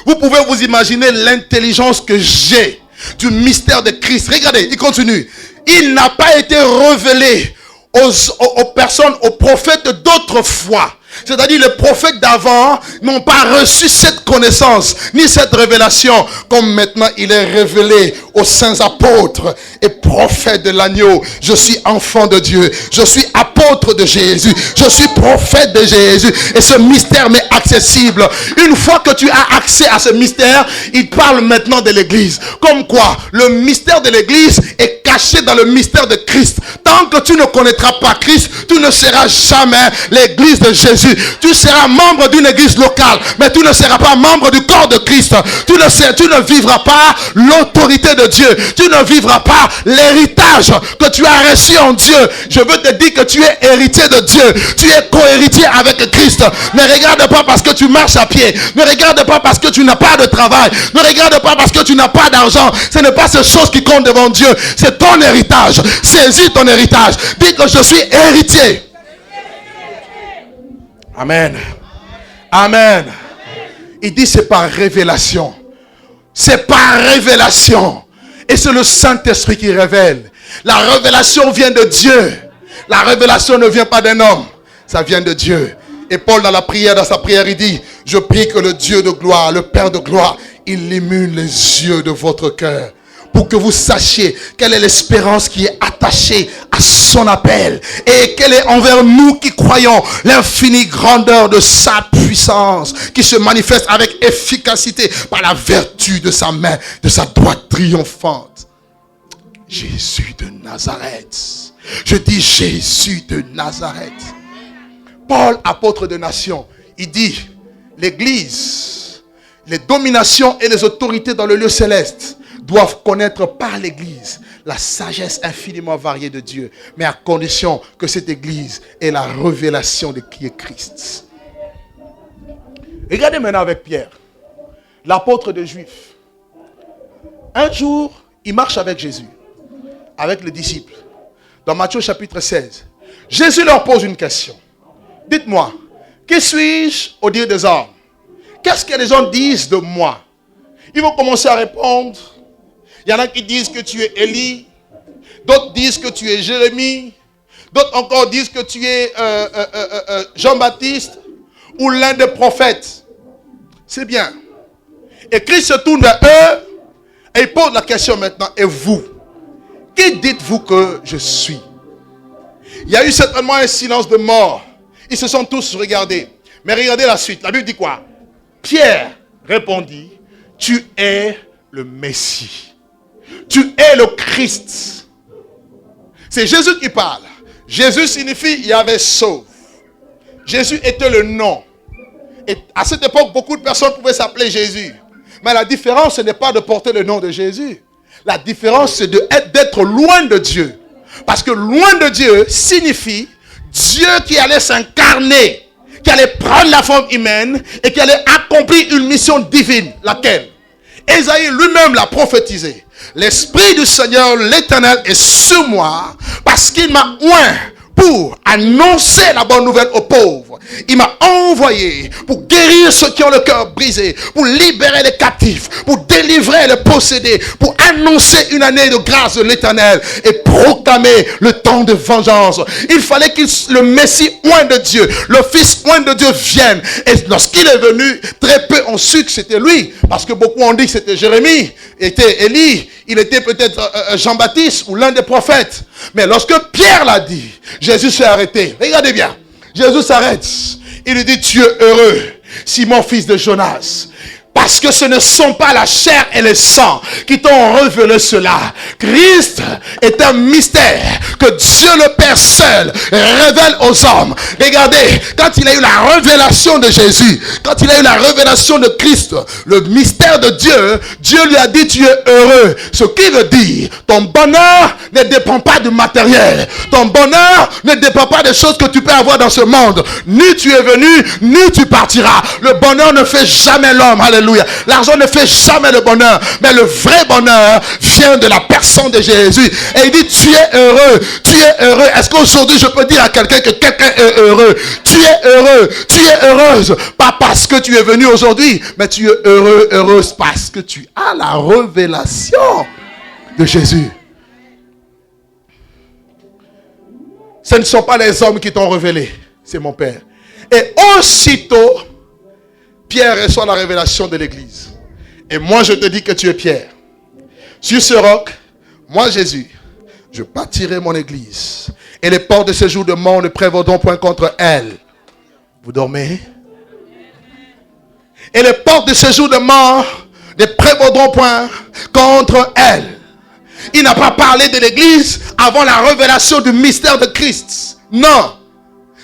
vous pouvez vous imaginer l'intelligence que j'ai du mystère de Christ. Regardez, il continue. Il n'a pas été révélé aux personnes, aux prophètes d'autrefois. C'est-à-dire les prophètes d'avant n'ont pas reçu cette connaissance ni cette révélation comme maintenant il est révélé aux saints apôtres et prophètes de l'agneau. Je suis enfant de Dieu, je suis apôtre de Jésus, je suis prophète de Jésus et ce mystère m'est accessible. Une fois que tu as accès à ce mystère, il parle maintenant de l'église. Comme quoi le mystère de l'église est caché dans le mystère de Christ. Tant que tu ne connaîtras pas Christ, tu ne seras jamais l'église de Jésus. Tu seras membre d'une église locale, mais tu ne seras pas membre du corps de Christ. Tu ne vivras pas l'autorité de Dieu. Tu ne vivras pas l'héritage que tu as reçu en Dieu. Je veux te dire que tu es héritier de Dieu. Tu es co-héritier avec Christ. Ne regarde pas parce que tu marches à pied. Ne regarde pas parce que tu n'as pas de travail. Ne regarde pas parce que tu n'as pas d'argent. Ce n'est pas ces choses qui comptent devant Dieu. C'est ton héritage. Saisis ton héritage. Dis que je suis héritier. Amen. Amen. Il dit c'est par révélation. C'est par révélation. Et c'est le Saint-Esprit qui révèle. La révélation vient de Dieu. La révélation ne vient pas d'un homme. Ça vient de Dieu. Et Paul dans sa prière, il dit, je prie que le Dieu de gloire, le Père de gloire, il illumine les yeux de votre cœur. Pour que vous sachiez quelle est l'espérance qui est attachée à son appel. Et quelle est envers nous qui croyons l'infinie grandeur de sa puissance. Qui se manifeste avec efficacité par la vertu de sa main, de sa droite triomphante. Jésus de Nazareth. Je dis Jésus de Nazareth. Paul, apôtre de nation, il dit, l'église, les dominations et les autorités dans le lieu céleste doivent connaître par l'église la sagesse infiniment variée de Dieu, mais à condition que cette église ait la révélation de qui est Christ. Regardez maintenant avec Pierre, l'apôtre des Juifs. Un jour, il marche avec Jésus, avec les disciples. Dans Matthieu chapitre 16, Jésus leur pose une question. Dites-moi, qui suis-je au dire des hommes? Qu'est-ce que les gens disent de moi? Ils vont commencer à répondre. Il y en a qui disent que tu es Élie. D'autres disent que tu es Jérémie. D'autres encore disent que tu es Jean-Baptiste ou l'un des prophètes. C'est bien. Et Christ se tourne vers eux et il pose la question maintenant. Et vous? Qui dites-vous que je suis? Il y a eu certainement un silence de mort. Ils se sont tous regardés. Mais regardez la suite. La Bible dit quoi? Pierre répondit, tu es le Messie. Tu es le Christ. C'est Jésus qui parle. Jésus signifie Yahvé sauve. Jésus était le nom. Et à cette époque, beaucoup de personnes pouvaient s'appeler Jésus. Mais la différence, ce n'est pas de porter le nom de Jésus. La différence, c'est d'être loin de Dieu. Parce que loin de Dieu signifie Dieu qui allait s'incarner, qui allait prendre la forme humaine et qui allait accomplir une mission divine. Laquelle? Ésaïe lui-même l'a prophétisé. L'Esprit du Seigneur, l'Éternel, est sur moi parce qu'il m'a oint pour annoncer la bonne nouvelle aux pauvres. Il m'a envoyé pour guérir ceux qui ont le cœur brisé, pour libérer les captifs, pour délivrer les possédés, pour annoncer une année de grâce de l'Éternel et proclamer le temps de vengeance. Il fallait que le Messie oint de Dieu, le Fils oint de Dieu vienne. Et lorsqu'il est venu, très peu ont su que c'était lui, parce que beaucoup ont dit que c'était Jérémie, était Élie, il était peut-être Jean-Baptiste ou l'un des prophètes. Mais lorsque Pierre l'a dit, Jésus s'est arrêté. Regardez bien. Jésus s'arrête. Il lui dit, tu es heureux, Simon, fils de Jonas. Parce que ce ne sont pas la chair et le sang qui t'ont révélé cela. Christ est un mystère que Dieu le Père seul révèle aux hommes. Regardez, quand il a eu la révélation de Jésus, quand il a eu la révélation de Christ, le mystère de Dieu, Dieu lui a dit, tu es heureux. Ce qui veut dire, ton bonheur ne dépend pas du matériel. Ton bonheur ne dépend pas des choses que tu peux avoir dans ce monde. Ni tu es venu, ni tu partiras. Le bonheur ne fait jamais l'homme. Alléluia. L'argent ne fait jamais le bonheur. Mais le vrai bonheur vient de la personne de Jésus. Et il dit, tu es heureux. Tu es heureux. Est-ce qu'aujourd'hui je peux dire à quelqu'un que quelqu'un est heureux? Tu es heureux. Tu es heureuse. Pas parce que tu es venu aujourd'hui, mais tu es heureux, heureuse parce que tu as la révélation de Jésus. Ce ne sont pas les hommes qui t'ont révélé. C'est mon Père. Et aussitôt, Pierre reçoit la révélation de l'église. Et moi, je te dis que tu es Pierre. Sur ce roc, moi, Jésus, je bâtirai mon église. Et les portes de ce jour de mort ne prévaudront point contre elle. Vous dormez? Et les portes de ce jour de mort ne prévaudront point contre elle. Il n'a pas parlé de l'église avant la révélation du mystère de Christ. Non.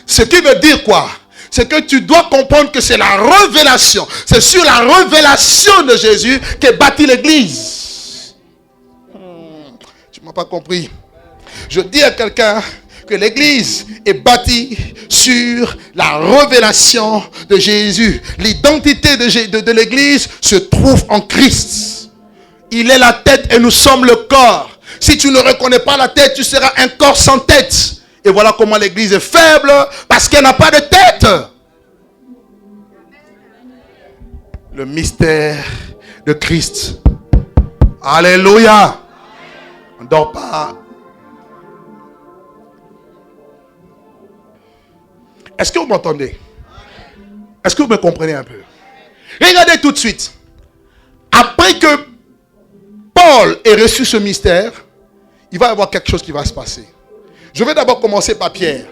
Ce qui veut dire quoi? C'est que tu dois comprendre que c'est la révélation. C'est sur la révélation de Jésus qu'est bâtie l'église. Tu ne m'as pas compris. Je dis à quelqu'un que l'église est bâtie sur la révélation de Jésus. L'identité de l'église se trouve en Christ. Il est la tête et nous sommes le corps. Si tu ne reconnais pas la tête, tu seras un corps sans tête. Et voilà comment l'église est faible, parce qu'elle n'a pas de tête. Le mystère de Christ. Alléluia. On ne dort pas. Est-ce que vous m'entendez? Est-ce que vous me comprenez un peu? Regardez tout de suite. Après que Paul ait reçu ce mystère, il va y avoir quelque chose qui va se passer. Je vais d'abord commencer par Pierre.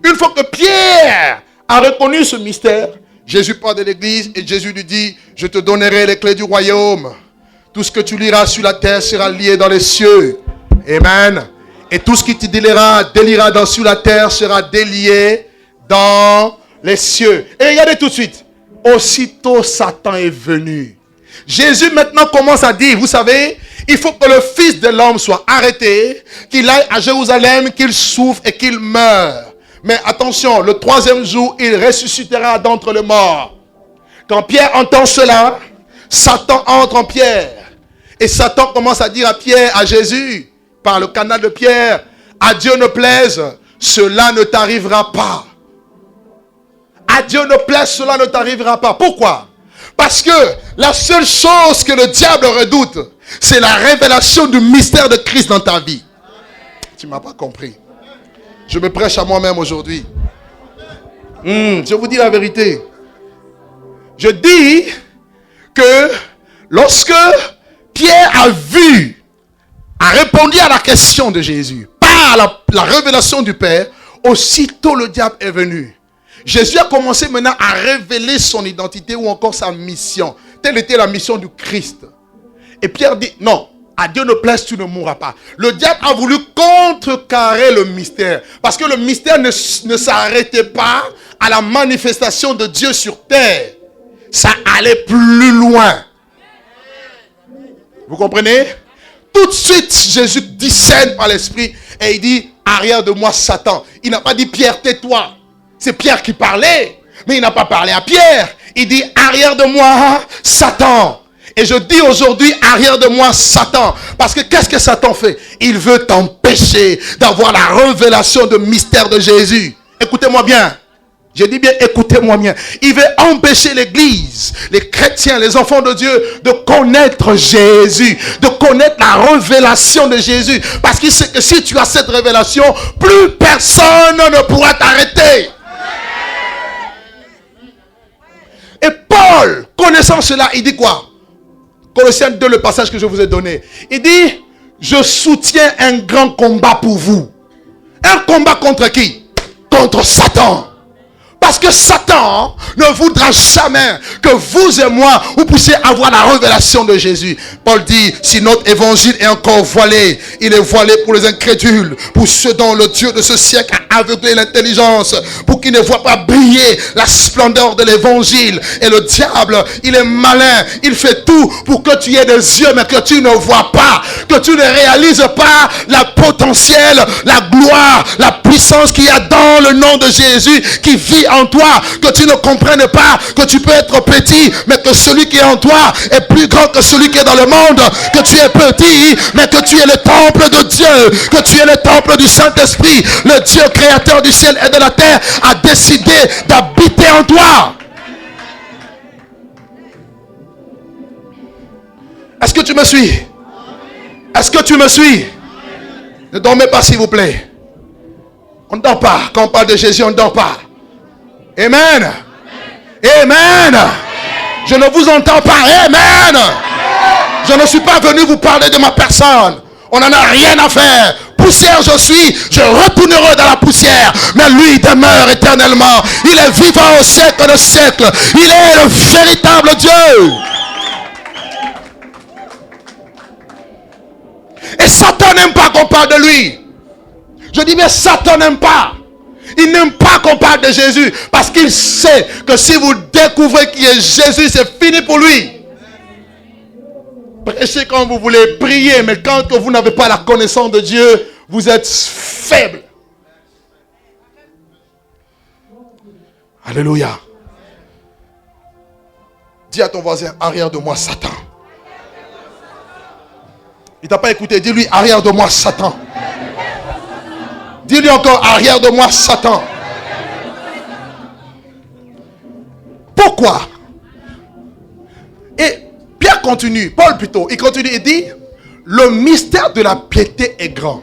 Une fois que Pierre a reconnu ce mystère, Jésus parle de l'église et Jésus lui dit, je te donnerai les clés du royaume. Tout ce que tu liras sur la terre sera lié dans les cieux. Amen. Et tout ce qui te déliera sur la terre sera délié dans les cieux. Et regardez tout de suite. Aussitôt Satan est venu. Jésus maintenant commence à dire, vous savez, il faut que le Fils de l'homme soit arrêté, qu'il aille à Jérusalem, qu'il souffre et qu'il meure. Mais attention, le troisième jour, il ressuscitera d'entre les morts. Quand Pierre entend cela, Satan entre en Pierre. Et Satan commence à dire à Pierre, à Jésus, par le canal de Pierre, à Dieu ne plaise, cela ne t'arrivera pas. À Dieu ne plaise, cela ne t'arrivera pas. Pourquoi? Parce que la seule chose que le diable redoute, c'est la révélation du mystère de Christ dans ta vie. Tu ne m'as pas compris. Je me prêche à moi-même aujourd'hui. Je vous dis la vérité. Je dis que lorsque Pierre a répondu à la question de Jésus, par la révélation du Père, aussitôt le diable est venu. Jésus a commencé maintenant à révéler son identité ou encore sa mission. Telle était la mission du Christ. Et Pierre dit, non, à Dieu ne plaise, tu ne mourras pas. Le diable a voulu contrecarrer le mystère. Parce que le mystère ne s'arrêtait pas à la manifestation de Dieu sur terre. Ça allait plus loin. Vous comprenez? Tout de suite, Jésus discerne par l'esprit et il dit, arrière de moi Satan. Il n'a pas dit Pierre, tais-toi. C'est Pierre qui parlait, mais il n'a pas parlé à Pierre. Il dit arrière de moi Satan. Et je dis aujourd'hui arrière de moi Satan. Parce que qu'est-ce que Satan fait? Il veut t'empêcher d'avoir la révélation de mystère de Jésus. Écoutez-moi bien. Je dis bien, écoutez-moi bien. Il veut empêcher l'église, les chrétiens, les enfants de Dieu, de connaître Jésus, de connaître la révélation de Jésus. Parce qu'il sait que si tu as cette révélation, plus personne ne pourra t'arrêter. Et Paul, connaissant cela, il dit quoi? Colossiens 2, le passage que je vous ai donné. Il dit, je soutiens un grand combat pour vous. Un combat contre qui? Contre Satan. Parce que Satan ne voudra jamais que vous et moi, vous puissiez avoir la révélation de Jésus. Paul dit, si notre évangile est encore voilé, il est voilé pour les incrédules, pour ceux dont le Dieu de ce siècle a aveuglé l'intelligence, pour qu'ils ne voient pas briller la splendeur de l'évangile. Et le diable, il est malin, il fait tout pour que tu aies des yeux, mais que tu ne vois pas, que tu ne réalises pas la potentielle, la gloire, la puissance qu'il y a dans le nom de Jésus qui vit en toi, que tu ne comprennes pas que tu peux être petit, mais que celui qui est en toi est plus grand que celui qui est dans le monde, que tu es petit, mais que tu es le temple de Dieu, que tu es le temple du Saint-Esprit. Le Dieu créateur du ciel et de la terre a décidé d'habiter en toi. Est-ce que tu me suis? Est-ce que tu me suis? Ne dormez pas s'il vous plaît. On ne dort pas. Quand on parle de Jésus, on ne dort pas. Amen. Amen. Je ne vous entends pas. Amen. Je ne suis pas venu vous parler de ma personne. On n'en a rien à faire. Poussière je suis, je retournerai dans la poussière. Mais lui demeure éternellement. Il est vivant au siècle de siècles. Il est le véritable Dieu. Et Satan n'aime pas qu'on parle de lui. Je dis bien Satan n'aime pas. Il n'aime pas qu'on parle de Jésus. Parce qu'il sait que si vous découvrez qui est Jésus, c'est fini pour lui. Prêchez quand vous voulez, prier. Mais quand vous n'avez pas la connaissance de Dieu, vous êtes faible. Alléluia. Dis à ton voisin, arrière de moi Satan. Il t'a pas écouté, dis-lui, arrière de moi Satan. Dis-lui encore, arrière de moi Satan. Pourquoi? Et Pierre continue, Paul plutôt, il continue et dit, le mystère de la piété est grand.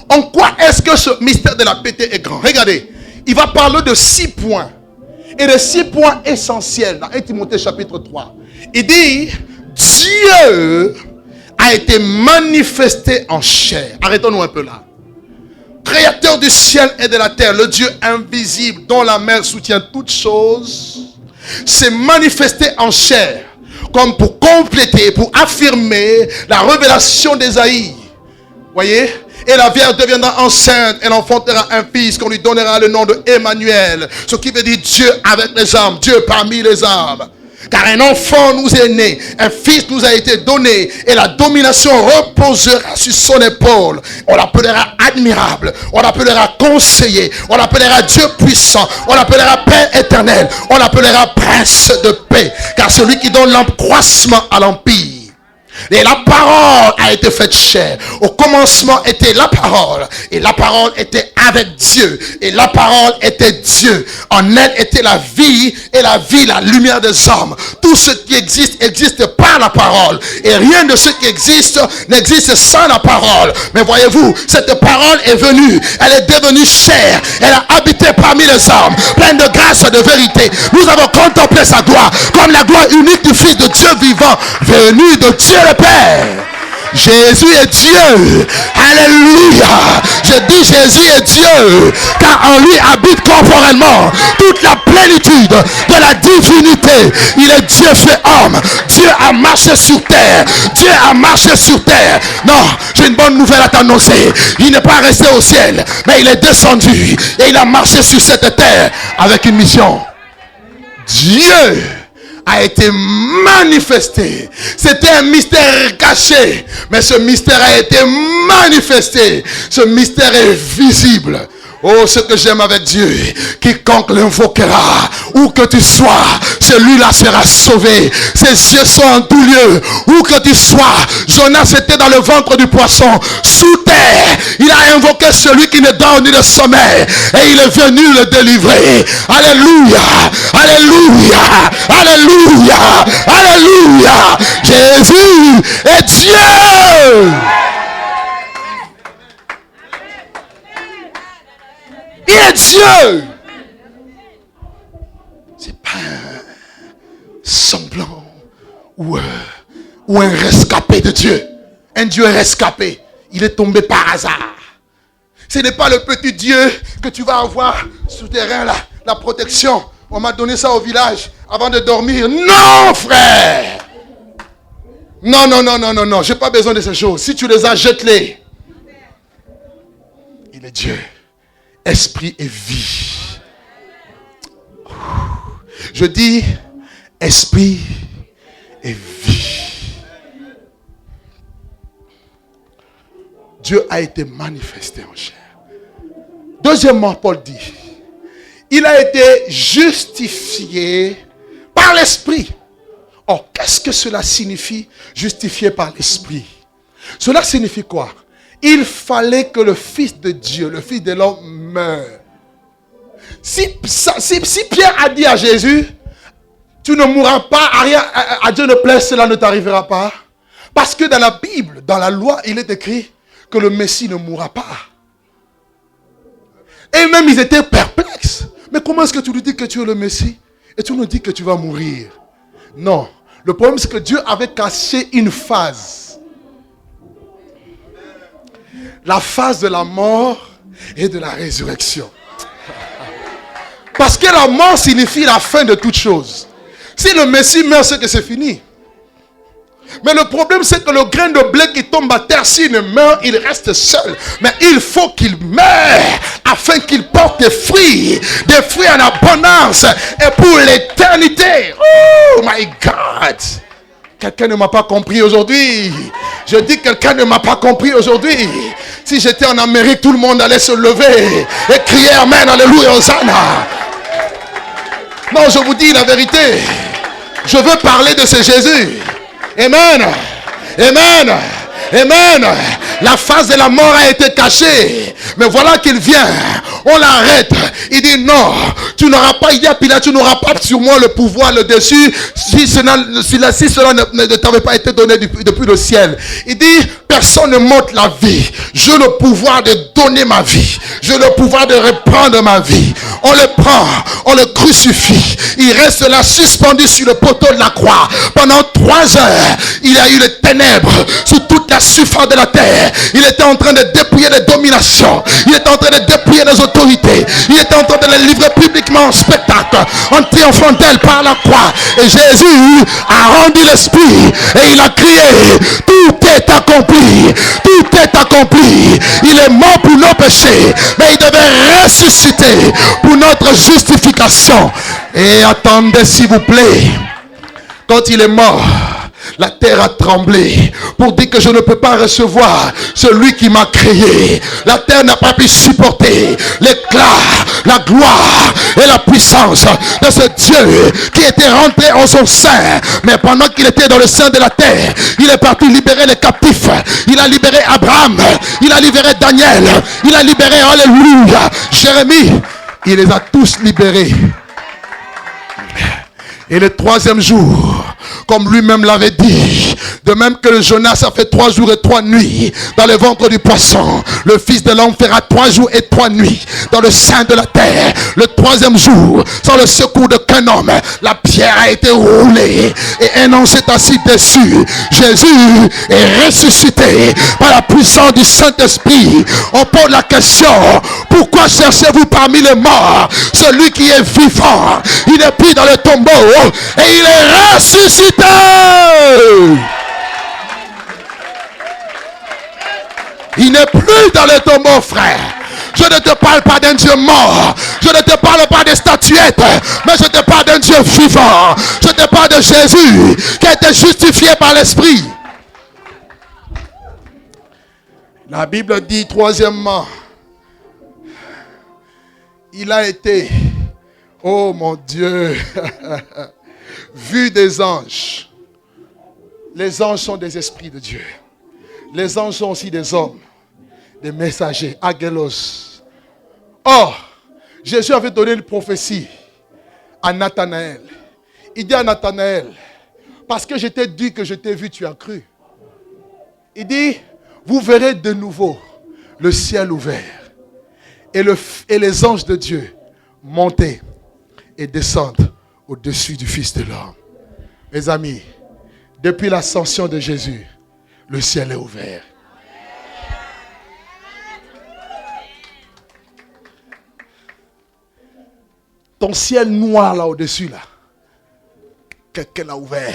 En quoi est-ce que ce mystère de la piété est grand? Regardez, il va parler de 6 points. Et de 6 points essentiels dans 1 Timothée chapitre 3. Il dit, Dieu a été manifesté en chair. Arrêtons-nous un peu là. Créateur du ciel et de la terre, le Dieu invisible dont la mer soutient toutes choses, s'est manifesté en chair, comme pour compléter, pour affirmer la révélation d'Ésaïe. Voyez? Et la Vierge deviendra enceinte, elle enfantera un fils qu'on lui donnera le nom de Emmanuel, ce qui veut dire Dieu avec les âmes, Dieu parmi les âmes. Car un enfant nous est né, un fils nous a été donné, et la domination reposera sur son épaule. On l'appellera admirable, on l'appellera conseiller, on l'appellera Dieu puissant, on l'appellera Père éternel, on l'appellera Prince de paix. Car celui qui donne l'accroissement à l'empire. Et la parole a été faite chair. Au commencement était la parole. Et la parole était avec Dieu. Et la parole était Dieu. En elle était la vie. Et la vie, la lumière des hommes. Tout ce qui existe, existe par la parole. Et rien de ce qui existe n'existe sans la parole. Mais voyez-vous, cette parole est venue. Elle est devenue chair. Elle a habité parmi les hommes. Pleine de grâce et de vérité. Nous avons contemplé sa gloire. Comme la gloire unique du Fils de Dieu vivant. Venu de Dieu le Père. Jésus est Dieu. Alléluia. Je dis Jésus est Dieu. Car en lui habite corporellement toute la plénitude de la divinité. Il est Dieu fait homme. Dieu a marché sur terre. Dieu a marché sur terre. Non, j'ai une bonne nouvelle à t'annoncer. Il n'est pas resté au ciel, mais il est descendu. Et il a marché sur cette terre avec une mission. Dieu a été manifesté. C'était un mystère caché, mais ce mystère a été manifesté. Ce mystère est visible. Oh, ce que j'aime avec Dieu, quiconque l'invoquera, où que tu sois, celui-là sera sauvé. Ses yeux sont en tout lieu, où que tu sois. Jonas était dans le ventre du poisson, sous terre. Il a invoqué celui qui ne dort ni ne sommeille, et il est venu le délivrer. Alléluia, alléluia, alléluia, alléluia. Jésus est Dieu. Il est Dieu. C'est pas un semblant ou un rescapé de Dieu. Un Dieu rescapé. Il est tombé par hasard. Ce n'est pas le petit Dieu que tu vas avoir souterrain là, la protection. On m'a donné ça au village avant de dormir. Non, frère. Non, non, non, non, non, non. J'ai pas besoin de ces choses. Si tu les as, jette-les. Il est Dieu. Esprit et vie. Je dis esprit et vie. Dieu a été manifesté en chair. Deuxièmement, Paul dit, il a été justifié par l'esprit. Or, qu'est-ce que cela signifie, justifié par l'esprit? Cela signifie quoi? Il fallait que le Fils de Dieu, le Fils de l'homme meure. Si Pierre a dit à Jésus, tu ne mourras pas, à Dieu ne plaise, cela ne t'arrivera pas. Parce que dans la Bible, dans la loi, il est écrit que le Messie ne mourra pas. Et même ils étaient perplexes. Mais comment est-ce que tu lui dis que tu es le Messie et tu nous dis que tu vas mourir? Non. Le problème c'est que Dieu avait caché une phase. La phase de la mort et de la résurrection. Parce que la mort signifie la fin de toute chose. Si le Messie meurt, c'est que c'est fini. Mais le problème, c'est que le grain de blé qui tombe à terre, s'il ne meurt, il reste seul. Mais il faut qu'il meure afin qu'il porte des fruits en abondance et pour l'éternité. Oh my God! Quelqu'un ne m'a pas compris aujourd'hui. Je dis quelqu'un ne m'a pas compris aujourd'hui. Si j'étais en Amérique, tout le monde allait se lever et crier Amen, Alléluia, Hosanna. Non, je vous dis la vérité. Je veux parler de ce Jésus. Amen. Amen. Amen. La phase de la mort a été cachée. Mais voilà qu'il vient. On l'arrête. Il dit non. Tu n'auras pas, il dit à Pilate, tu n'auras pas sur moi le pouvoir, le dessus. Si cela ne t'avait pas été donné depuis le ciel. Il dit, personne ne m'ôte la vie. J'ai le pouvoir de donner ma vie. J'ai le pouvoir de reprendre ma vie. On le prend, on le crucifie. Il reste là suspendu sur le poteau de la croix. Pendant 3 heures, il a eu les ténèbres sur toute la surface de la terre. Il était en train de dépouiller les dominations. Il était en train de dépouiller les autorités. Il était en train de les livrer publiquement en spectacle, en triomphant d'elle par la croix. Et Jésus a rendu l'esprit et il a crié, tout est accompli, tout est accompli. Il est mort pour nos péchés, mais il devait ressusciter pour notre justification. Et attendez s'il vous plaît, quand il est mort, la terre a tremblé pour dire que je ne peux pas recevoir celui qui m'a créé. La terre n'a pas pu supporter l'éclat, la gloire et la puissance de ce Dieu qui était rentré en son sein. Mais pendant qu'il était dans le sein de la terre, il est parti libérer les captifs. Il a libéré Abraham, il a libéré Daniel, il a libéré, alléluia, Jérémie. Il les a tous libérés. Et le 3e jour, comme lui-même l'avait dit, de même que le Jonas a fait 3 jours et 3 nuits dans le ventre du poisson, le Fils de l'homme fera 3 jours et 3 nuits dans le sein de la terre. Le 3e jour, sans le secours d'aucun homme, la pierre a été roulée et un ange s'est assis dessus. Jésus est ressuscité par la puissance du Saint-Esprit. On pose la question, pourquoi cherchez-vous parmi les morts celui qui est vivant? Il est pris dans le tombeau et il est ressuscité. Il n'est plus dans le tombeau, frère. Je Je ne te parle pas d'un Dieu mort. Je ne te parle pas des statuettes, mais je te parle d'un Dieu vivant. Je te parle de Jésus qui a été justifié par l'Esprit. La Bible dit troisièmement, il a été, oh mon Dieu, vu des anges. Les anges sont des esprits de Dieu. Les anges sont aussi des hommes, des messagers, agélos. Or, Jésus avait donné une prophétie à Nathanaël. Il dit à Nathanaël, parce que je t'ai dit que je t'ai vu, tu as cru. Il dit, vous verrez de nouveau le ciel ouvert et les anges de Dieu monter et descendre au-dessus du Fils de l'homme. Mes amis, depuis l'ascension de Jésus, le ciel est ouvert. Ton ciel noir là au-dessus là, quelqu'un l'a ouvert.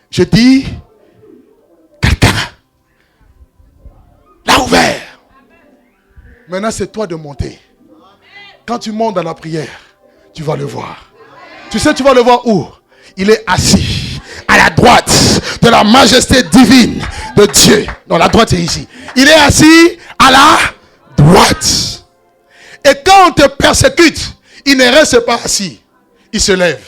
Je dis, quelqu'un l'a ouvert. Maintenant c'est toi de monter. Quand tu montes dans la prière, tu vas le voir. Tu sais tu vas le voir où? Il est assis à la droite de la majesté divine de Dieu. Non, la droite est ici. Il est assis à la droite. Et quand on te persécute, il ne reste pas assis. Il se lève.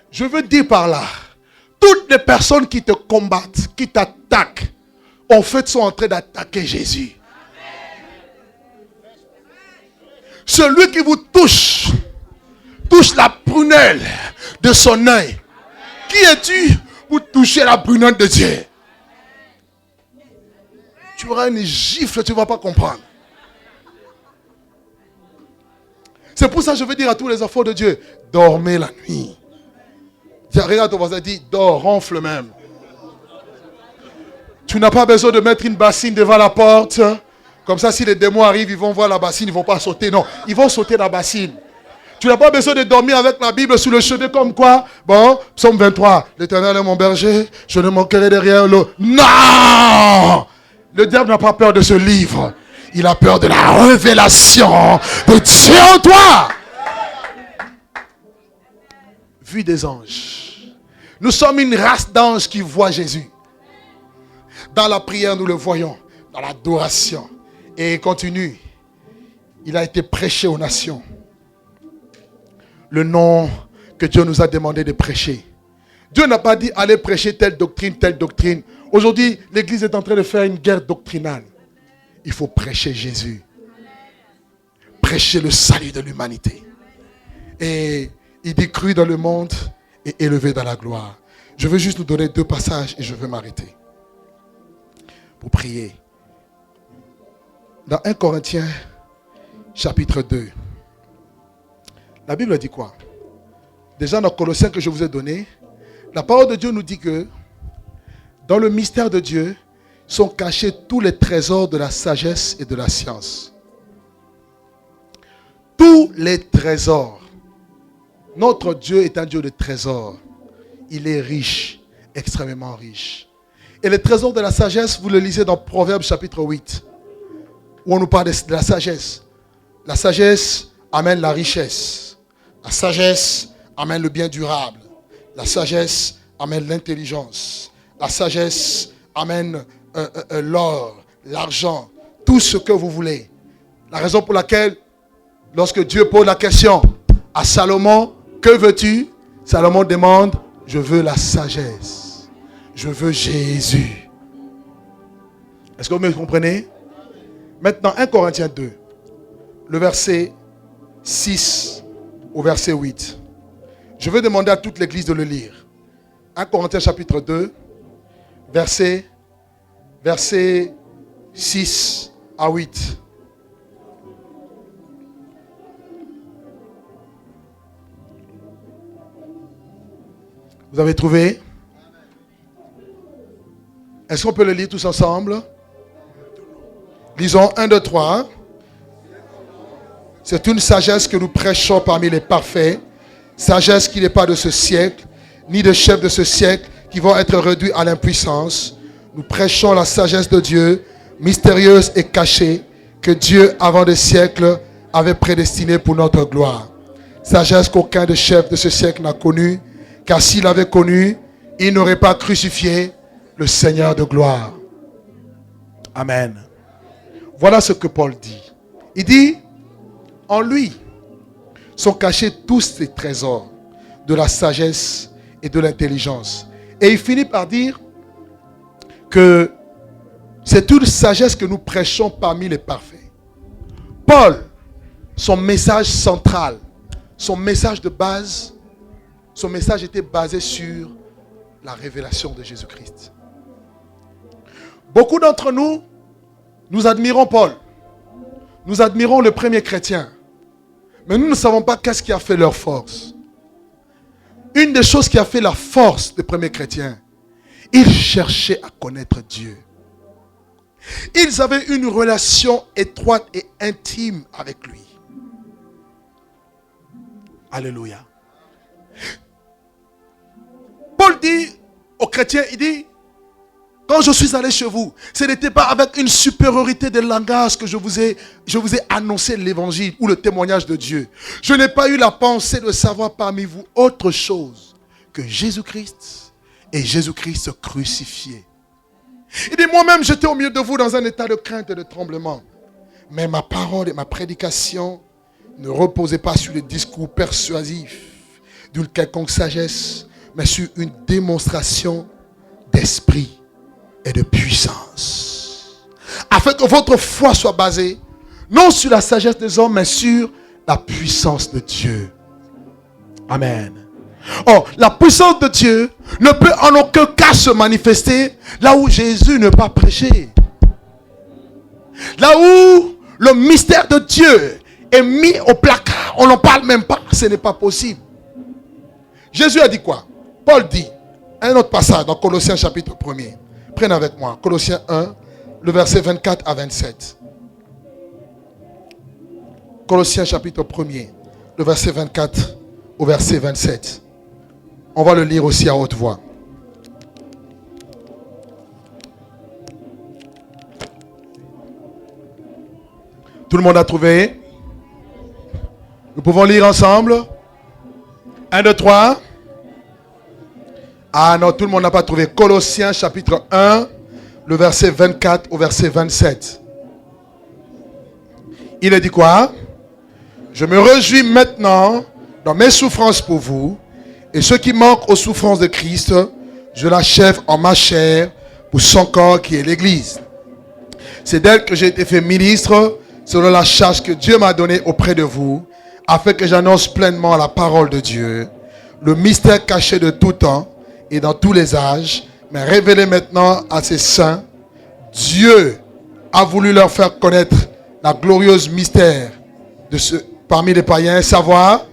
Je veux dire par là, toutes les personnes qui te combattent, qui t'attaquent, en fait sont en train d'attaquer Jésus. Celui qui vous touche la prunelle de son œil. Qui es-tu pour toucher la prunelle de Dieu? Tu auras une gifle, tu ne vas pas comprendre. C'est pour ça que je veux dire à tous les enfants de Dieu, dormez la nuit. Regarde ton voisin, dis, dors, ronfle même. Tu n'as pas besoin de mettre une bassine devant la porte. Comme ça, si les démons arrivent, ils vont voir la bassine, ils ne vont pas sauter. Non, ils vont sauter la bassine. Tu n'as pas besoin de dormir avec la Bible sous le chevet comme quoi. Bon, psaume 23, l'Éternel est mon berger, je ne manquerai de rien. Non! Le diable n'a pas peur de ce livre. Il a peur de la révélation de Dieu en toi. Vue des anges. Nous sommes une race d'anges qui voient Jésus. Dans la prière, nous le voyons. Dans l'adoration. Et il continue. Il a été prêché aux nations. Le nom que Dieu nous a demandé de prêcher. Dieu n'a pas dit allez prêcher telle doctrine, telle doctrine. Aujourd'hui, l'Église est en train de faire une guerre doctrinale. Il faut prêcher Jésus. Prêcher le salut de l'humanité. Et il dit cru dans le monde et élevé dans la gloire. Je veux juste nous donner 2 passages et je veux m'arrêter. Pour prier. Dans 1 Corinthiens, chapitre 2. La Bible dit quoi? Déjà dans Colossiens que je vous ai donné, la parole de Dieu nous dit que dans le mystère de Dieu sont cachés tous les trésors de la sagesse et de la science. Tous les trésors. Notre Dieu est un Dieu de trésors. Il est riche, extrêmement riche. Et les trésors de la sagesse, vous le lisez dans Proverbes chapitre 8, où on nous parle de la sagesse. La sagesse amène la richesse. La sagesse amène le bien durable. La sagesse amène l'intelligence. La sagesse amène l'or, l'argent, tout ce que vous voulez. La raison pour laquelle, lorsque Dieu pose la question à Salomon, que veux-tu? Salomon demande, je veux la sagesse. Je veux Jésus. Est-ce que vous me comprenez? Maintenant, 1 Corinthiens 2, le verset 6 au verset 8. Je veux demander à toute l'église de le lire. 1 Corinthiens chapitre 2, verset 6 à 8. Vous avez trouvé? Est-ce qu'on peut le lire tous ensemble? Lisons 1, 2, 3. C'est une sagesse que nous prêchons parmi les parfaits. Sagesse qui n'est pas de ce siècle, ni de chef de ce siècle, qui vont être réduits à l'impuissance. Nous prêchons la sagesse de Dieu, mystérieuse et cachée, que Dieu, avant des siècles, avait prédestinée pour notre gloire. Sagesse qu'aucun des chefs de ce siècle n'a connue, car s'il l'avait connue, il n'aurait pas crucifié le Seigneur de gloire. Amen. Voilà ce que Paul dit. Il dit, en lui sont cachés tous ces trésors de la sagesse et de l'intelligence. Et il finit par dire que c'est une sagesse que nous prêchons parmi les parfaits. Paul, son message central, son message de base, son message était basé sur la révélation de Jésus-Christ. Beaucoup d'entre nous, nous admirons Paul. Nous admirons le premier chrétien. Mais nous ne savons pas qu'est-ce qui a fait leur force. Une des choses qui a fait la force des premiers chrétiens, ils cherchaient à connaître Dieu. Ils avaient une relation étroite et intime avec lui. Alléluia. Paul dit aux chrétiens, il dit, quand je suis allé chez vous, ce n'était pas avec une supériorité de langage que je vous ai annoncé l'évangile ou le témoignage de Dieu. Je n'ai pas eu la pensée de savoir parmi vous autre chose que Jésus-Christ et Jésus-Christ crucifié. Il dit, moi-même j'étais au milieu de vous dans un état de crainte et de tremblement. Mais ma parole et ma prédication ne reposaient pas sur des discours persuasifs d'une quelconque sagesse, mais sur une démonstration d'esprit et de puissance. Afin que votre foi soit basée, non sur la sagesse des hommes, mais sur la puissance de Dieu. Amen. Or, la puissance de Dieu ne peut en aucun cas se manifester là où Jésus ne pas prêché. Là où le mystère de Dieu est mis au placard, on n'en parle même pas, ce n'est pas possible. Jésus a dit quoi? Paul dit, un autre passage dans Colossiens chapitre 1er. Prenez avec moi, Colossiens 1, le verset 24 à 27. Colossiens chapitre 1er, le verset 24 au verset 27. On va le lire aussi à haute voix. Tout le monde a trouvé? Nous pouvons lire ensemble. 1, 2, 3. Ah non, tout le monde n'a pas trouvé. Colossiens chapitre 1, le verset 24 au verset 27. Il a dit quoi? Je me réjouis maintenant dans mes souffrances pour vous, et ce qui manque aux souffrances de Christ, je l'achève en ma chair pour son corps qui est l'Église. C'est d'elle que j'ai été fait ministre selon la charge que Dieu m'a donnée auprès de vous, afin que j'annonce pleinement la parole de Dieu, le mystère caché de tout temps et dans tous les âges, mais révélé maintenant à ses saints. Dieu a voulu leur faire connaître la glorieuse mystère de ce parmi les païens, savoir,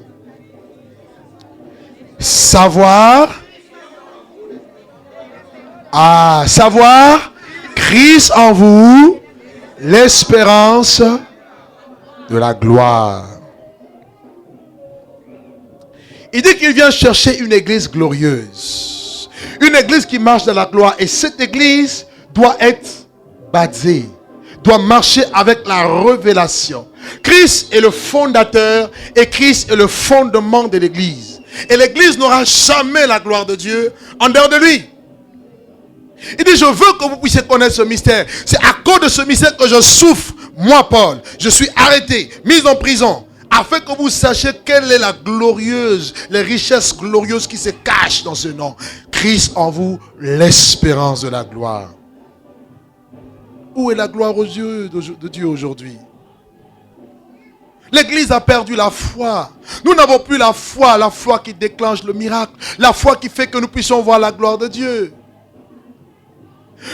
Christ en vous, l'espérance de la gloire. Il dit qu'il vient chercher une église glorieuse. Une église qui marche dans la gloire. Et cette église doit être basée, doit marcher avec la révélation. Christ est le fondateur et Christ est le fondement de l'église. Et l'église n'aura jamais la gloire de Dieu en dehors de lui. Il dit, je veux que vous puissiez connaître ce mystère. C'est à cause de ce mystère que je souffre. Moi, Paul, je suis arrêté, mis en prison, afin que vous sachiez quelle est la glorieuse, les richesses glorieuses qui se cachent dans ce nom. Christ en vous, l'espérance de la gloire. Où est la gloire aux yeux de Dieu aujourd'hui? L'église a perdu la foi. Nous n'avons plus la foi qui déclenche le miracle, la foi qui fait que nous puissions voir la gloire de Dieu.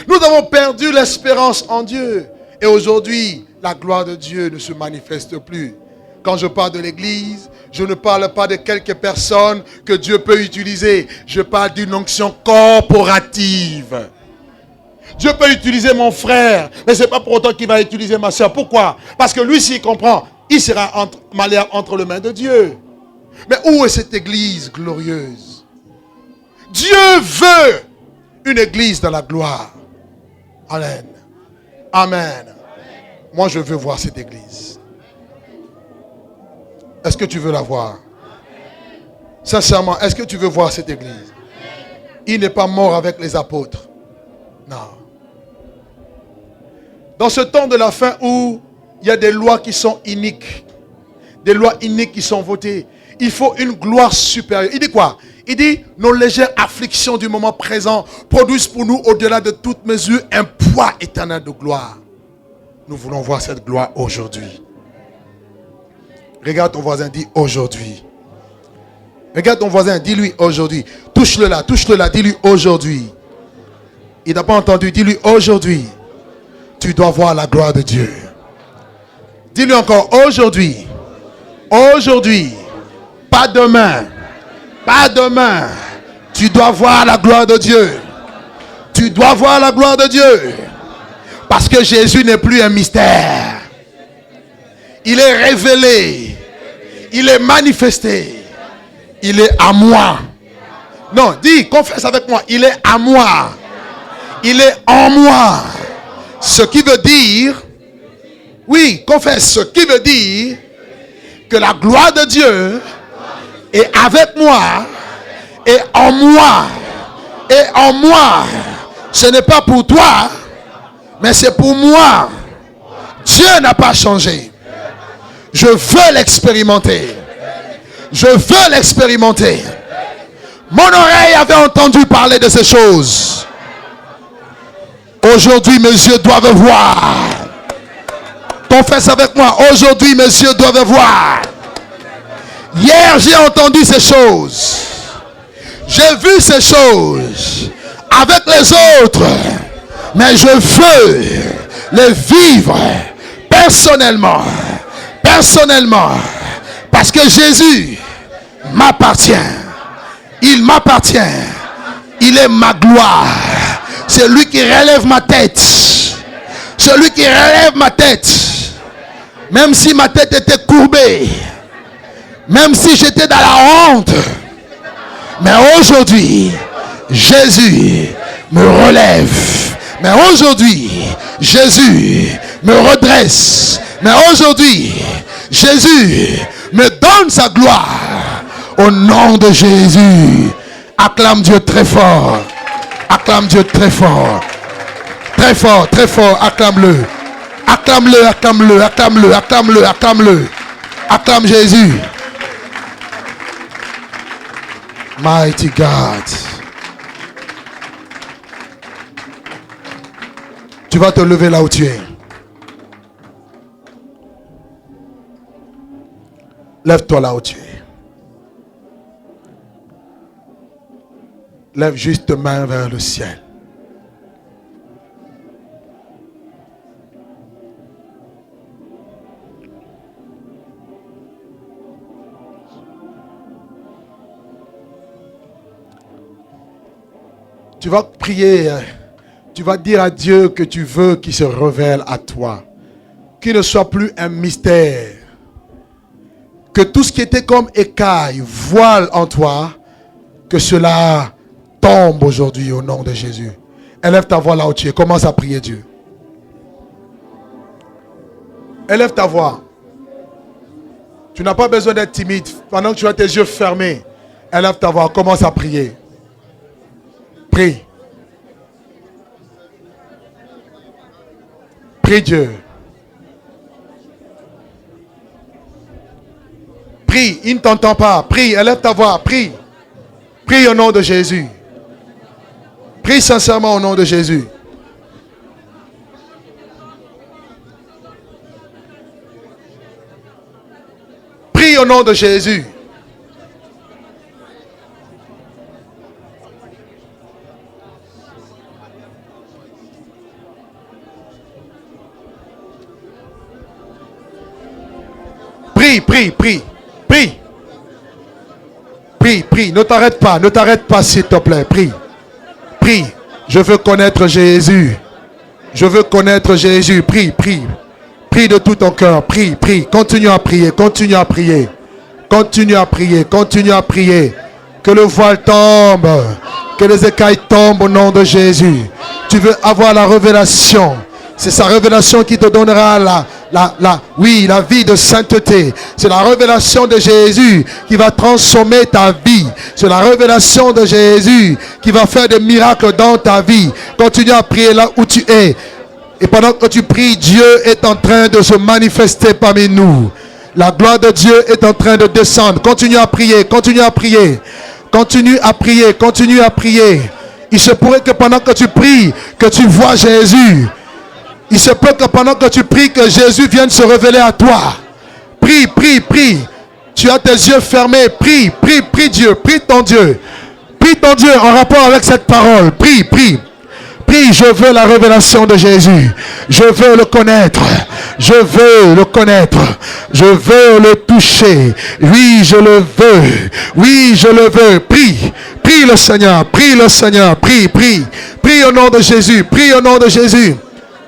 Nous avons perdu l'espérance en Dieu. Et aujourd'hui, la gloire de Dieu ne se manifeste plus. Quand je parle de l'église, je ne parle pas de quelques personnes que Dieu peut utiliser. Je parle d'une onction corporative. Dieu peut utiliser mon frère, mais ce n'est pas pour autant qu'il va utiliser ma soeur. Pourquoi? Parce que lui, s'il comprend, il sera malheur entre les mains de Dieu. Mais où est cette église glorieuse? Dieu veut une église dans la gloire. Amen. Amen. Moi, je veux voir cette église. Est-ce que tu veux la voir? Sincèrement, est-ce que tu veux voir cette église? Il n'est pas mort avec les apôtres. Non. Dans ce temps de la fin où il y a des lois qui sont iniques, des lois iniques qui sont votées, il faut une gloire supérieure. Il dit quoi? Il dit, nos légères afflictions du moment présent produisent pour nous, au-delà de toute mesure, un poids éternel de gloire. Nous voulons voir cette gloire aujourd'hui. Regarde ton voisin, dis aujourd'hui. Regarde ton voisin, dis-lui aujourd'hui. Touche-le là, dis-lui aujourd'hui. Il n'a pas entendu, dis-lui aujourd'hui. Tu dois voir la gloire de Dieu. Dis-lui encore aujourd'hui. Aujourd'hui. Pas demain. Pas demain. Tu dois voir la gloire de Dieu. Tu dois voir la gloire de Dieu. Parce que Jésus n'est plus un mystère. Il est révélé. Il est manifesté. Il est à moi. Non, dis, confesse avec moi. Il est à moi. Il est en moi. Ce qui veut dire, oui, confesse, ce qui veut dire que la gloire de Dieu est avec moi et en moi. Et en moi. Ce n'est pas pour toi, mais c'est pour moi. Dieu n'a pas changé. Je veux l'expérimenter. Je veux l'expérimenter. Mon oreille avait entendu parler de ces choses. Aujourd'hui, mes yeux doivent voir. Confesse avec moi. Aujourd'hui, mes yeux doivent voir. Hier, j'ai entendu ces choses. J'ai vu ces choses avec les autres. Mais je veux les vivre personnellement. Personnellement. Parce que Jésus m'appartient. Il m'appartient. Il est ma gloire. C'est lui qui relève ma tête. Celui qui relève ma tête. Même si ma tête était courbée. Même si j'étais dans la honte. Mais aujourd'hui, Jésus me relève. Mais aujourd'hui, Jésus me redresse. Mais aujourd'hui, Jésus me donne sa gloire. Au nom de Jésus. Acclame Dieu très fort. Acclame Dieu très fort. Très fort, très fort. Acclame-le. Acclame-le, acclame-le, acclame-le, acclame-le, acclame-le. Acclame Jésus. Mighty God. Tu vas te lever là où tu es. Lève-toi là où tu es. Lève juste tes mains vers le ciel. Tu vas prier. Tu vas dire à Dieu que tu veux qu'il se révèle à toi. Qu'il ne soit plus un mystère. Que tout ce qui était comme écaille, voile en toi, que cela tombe aujourd'hui au nom de Jésus. Élève ta voix là où tu es. Commence à prier Dieu. Élève ta voix. Tu n'as pas besoin d'être timide. Pendant que tu as tes yeux fermés, élève ta voix. Commence à prier. Prie. Prie Dieu. Prie. Il ne t'entend pas. Prie. Élève ta voix. Prie. Prie au nom de Jésus. Prie sincèrement au nom de Jésus. Prie au nom de Jésus. Prie, prie, prie, prie. Prie, prie. Ne t'arrête pas s'il te plaît. Prie. Prie. Je veux connaître Jésus. Je veux connaître Jésus. Prie, prie. Prie de tout ton cœur. Prie, prie. Continue à prier. Continue à prier. Continue à prier. Continue à prier. Que le voile tombe. Que les écailles tombent au nom de Jésus. Tu veux avoir la révélation. C'est sa révélation qui te donnera la vie de sainteté. C'est la révélation de Jésus qui va transformer ta vie. C'est la révélation de Jésus qui va faire des miracles dans ta vie. Continue à prier là où tu es. Et pendant que tu pries, Dieu est en train de se manifester parmi nous. La gloire de Dieu est en train de descendre. Continue à prier, continue à prier. Continue à prier, continue à prier. Il se pourrait que pendant que tu pries, que tu vois Jésus. Il se peut que pendant que tu pries, que Jésus vienne se révéler à toi. Prie, prie, prie. Tu as tes yeux fermés. Prie, prie, prie Dieu. Prie ton Dieu. Prie ton Dieu en rapport avec cette parole. Prie, prie. Prie, je veux la révélation de Jésus. Je veux le connaître. Je veux le connaître. Je veux le toucher. Oui, je le veux. Oui, je le veux. Prie. Prie le Seigneur. Prie le Seigneur. Prie, prie. Prie au nom de Jésus. Prie au nom de Jésus.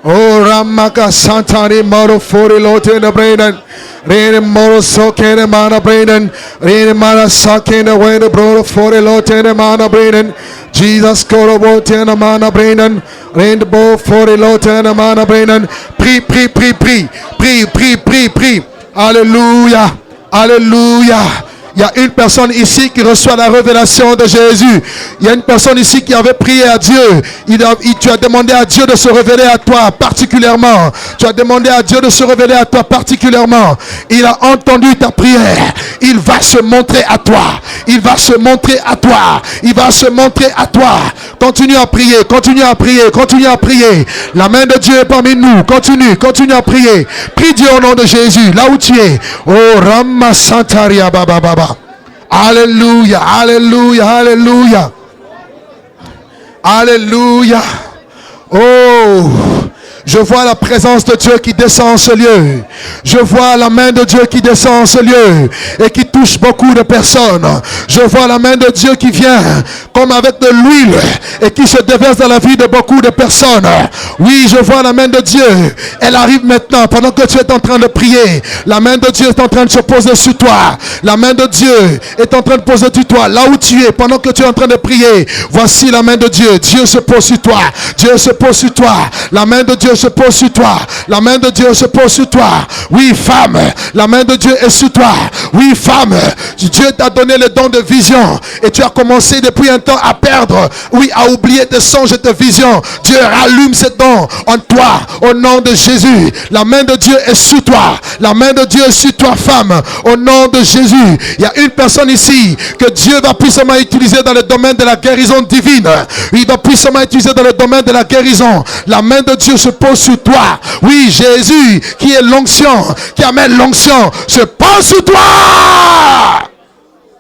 Oh Ramaka Santari Moro Fori Lote na Braden. Rene Moro Soke Mana Braden. Rene Mana Sake na Way Bro Fori Lote na Mana Braden. Jesus Koro Bote na Mana Braden. Rene Bo Fori Lote na Mana Braden. Prie, prie, prie, prie. Prie, prie, prie, prie. Alléluia. Alléluia. Il y a une personne ici qui reçoit la révélation de Jésus. Il y a une personne ici qui avait prié à Dieu. Tu as demandé à Dieu de se révéler à toi particulièrement. Tu as demandé à Dieu de se révéler à toi particulièrement. Il a entendu ta prière. Il va se montrer à toi. Il va se montrer à toi. Il va se montrer à toi. Continue à prier, continue à prier, continue à prier. La main de Dieu est parmi nous. Continue, continue à prier. Prie Dieu au nom de Jésus, là où tu es. Oh Ramma Santaria Baba Baba. Alléluia, alléluia, alléluia. Alléluia. Oh, je vois la présence de Dieu qui descend en ce lieu. Je vois la main de Dieu qui descend en ce lieu et qui touche beaucoup de personnes. Je vois la main de Dieu qui vient comme avec de l'huile et qui se déverse dans la vie de beaucoup de personnes. Oui, je vois la main de Dieu. Elle arrive maintenant pendant que tu es en train de prier. La main de Dieu est en train de se poser sur toi. La main de Dieu est en train de poser sur toi. Là où tu es, pendant que tu es en train de prier, voici la main de Dieu. Dieu se pose sur toi. Dieu se pose sur toi. La main de Dieu se pose sur toi. La main de Dieu se pose sur toi. Oui, femme, la main de Dieu est sur toi. Oui, femme, Dieu t'a donné le don de vision et tu as commencé depuis un temps à perdre, oui, à oublier tes songes et tes visions. Dieu rallume ces dons en toi au nom de Jésus. La main de Dieu est sur toi. La main de Dieu est sur toi, femme, au nom de Jésus. Il y a une personne ici que Dieu va puissamment utiliser dans le domaine de la guérison divine. Il va puissamment utiliser dans le domaine de la guérison. La main de Dieu se pose sur toi. Oui, Jésus, qui est l'onction, qui amène l'onction, se pose sur toi.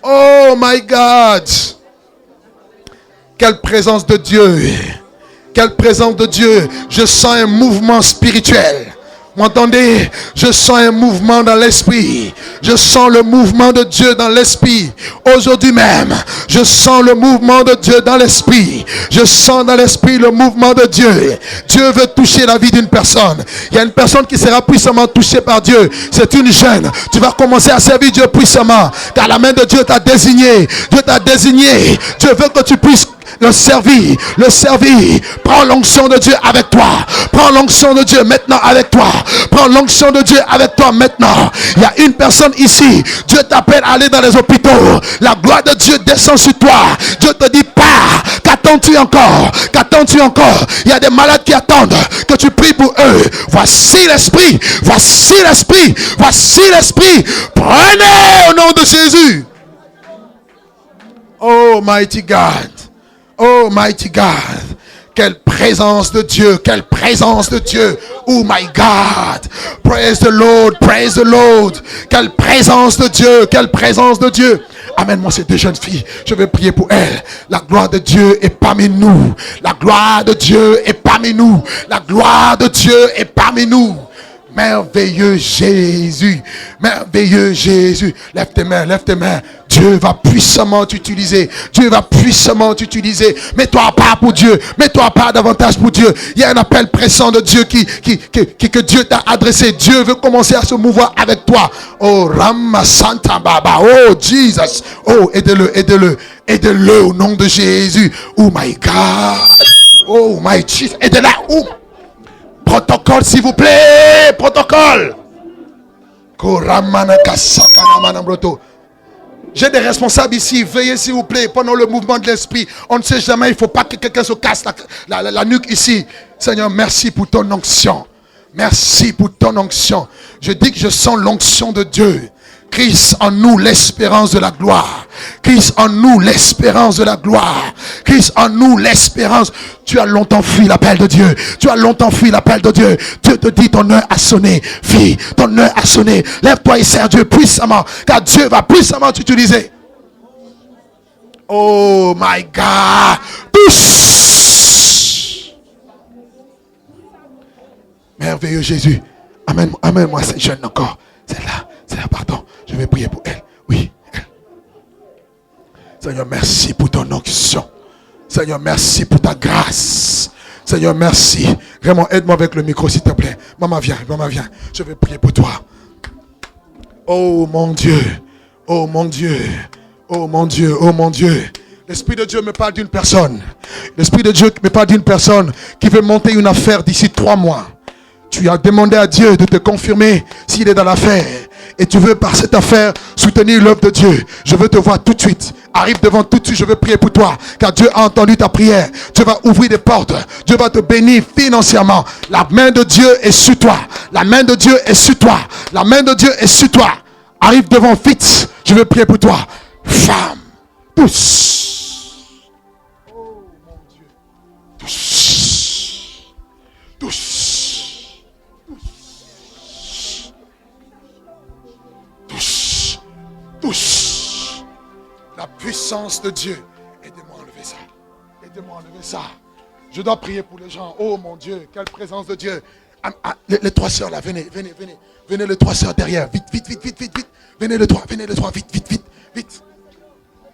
Oh my God. Quelle présence de Dieu. Quelle présence de Dieu. Je sens un mouvement spirituel. Vous m'entendez? Je sens un mouvement dans l'esprit. Je sens le mouvement de Dieu dans l'esprit. Aujourd'hui même, je sens le mouvement de Dieu dans l'esprit. Je sens dans l'esprit le mouvement de Dieu. Dieu veut toucher la vie d'une personne. Il y a une personne qui sera puissamment touchée par Dieu. C'est une jeune. Tu vas commencer à servir Dieu puissamment. Car la main de Dieu t'a désigné. Dieu t'a désigné. Dieu veut que tu puisses le servir, le servir. Prends l'onction de Dieu avec toi. Prends l'onction de Dieu maintenant avec toi. Prends l'onction de Dieu avec toi maintenant. Il y a une personne ici. Dieu t'appelle à aller dans les hôpitaux. La gloire de Dieu descend sur toi. Dieu te dit pars. Qu'attends-tu encore? Qu'attends-tu encore? Il y a des malades qui attendent que tu pries pour eux. Voici l'esprit. Voici l'esprit. Voici l'esprit. Prenez au nom de Jésus. Oh mighty God. Oh mighty God, quelle présence de Dieu, quelle présence de Dieu. Oh my God, praise the Lord, praise the Lord. Quelle présence de Dieu, quelle présence de Dieu. Amène-moi ces deux jeunes filles, je vais prier pour elles. La gloire de Dieu est parmi nous. La gloire de Dieu est parmi nous. La gloire de Dieu est parmi nous. Merveilleux Jésus. Merveilleux Jésus. Lève tes mains, lève tes mains. Dieu va puissamment t'utiliser. Dieu va puissamment t'utiliser. Mets-toi à part pour Dieu. Mets-toi à part davantage pour Dieu. Il y a un appel pressant de Dieu que Dieu t'a adressé. Dieu veut commencer à se mouvoir avec toi. Oh, Rama Santa Baba. Oh, Jesus. Oh, aide-le, aide-le. Aide-le au nom de Jésus. Oh, my God. Oh, my Jesus. Aide-le. Oh. Protocole, s'il vous plaît. Protocole. J'ai des responsables ici. Veillez, s'il vous plaît, pendant le mouvement de l'esprit. On ne sait jamais, il ne faut pas que quelqu'un se casse la nuque ici. Seigneur, merci pour ton onction. Merci pour ton onction. Je dis que je sens l'onction de Dieu. Christ en nous, l'espérance de la gloire. Christ en nous, l'espérance de la gloire. Christ en nous, l'espérance. Tu as longtemps fui l'appel de Dieu. Tu as longtemps fui l'appel de Dieu. Dieu te dit, ton heure a sonné. Fille, ton heure a sonné. Lève-toi et sers Dieu puissamment, car Dieu va puissamment t'utiliser. Oh my God. Tous. Merveilleux Jésus. Amène-moi cette jeune encore. Celle-là, pardon. Je vais prier pour elle. Oui, elle. Seigneur, merci pour ton onction. Seigneur, merci pour ta grâce. Seigneur, merci. Vraiment, aide-moi avec le micro, s'il te plaît. Maman, viens. Je vais prier pour toi. Oh mon Dieu. Oh mon Dieu. Oh mon Dieu. Oh mon Dieu. L'Esprit de Dieu me parle d'une personne. L'Esprit de Dieu me parle d'une personne qui veut monter une affaire d'ici 3 mois. Tu as demandé à Dieu de te confirmer s'il est dans l'affaire. Et tu veux par cette affaire soutenir l'œuvre de Dieu. Je veux te voir tout de suite. Arrive devant tout de suite, je veux prier pour toi. Car Dieu a entendu ta prière. Dieu va ouvrir des portes. Dieu va te bénir financièrement. La main de Dieu est sur toi. La main de Dieu est sur toi. La main de Dieu est sur toi. Arrive devant vite. Je veux prier pour toi. Femme, touche. Oh mon Dieu. Touche. Touche. Touche la puissance de Dieu. Aidez-moi à enlever ça. Aidez-moi à enlever ça. Je dois prier pour les gens. Oh mon Dieu, quelle présence de Dieu. Les 3 sœurs là, venez. Venez les 3 sœurs derrière. Vite. Venez les 3, vite.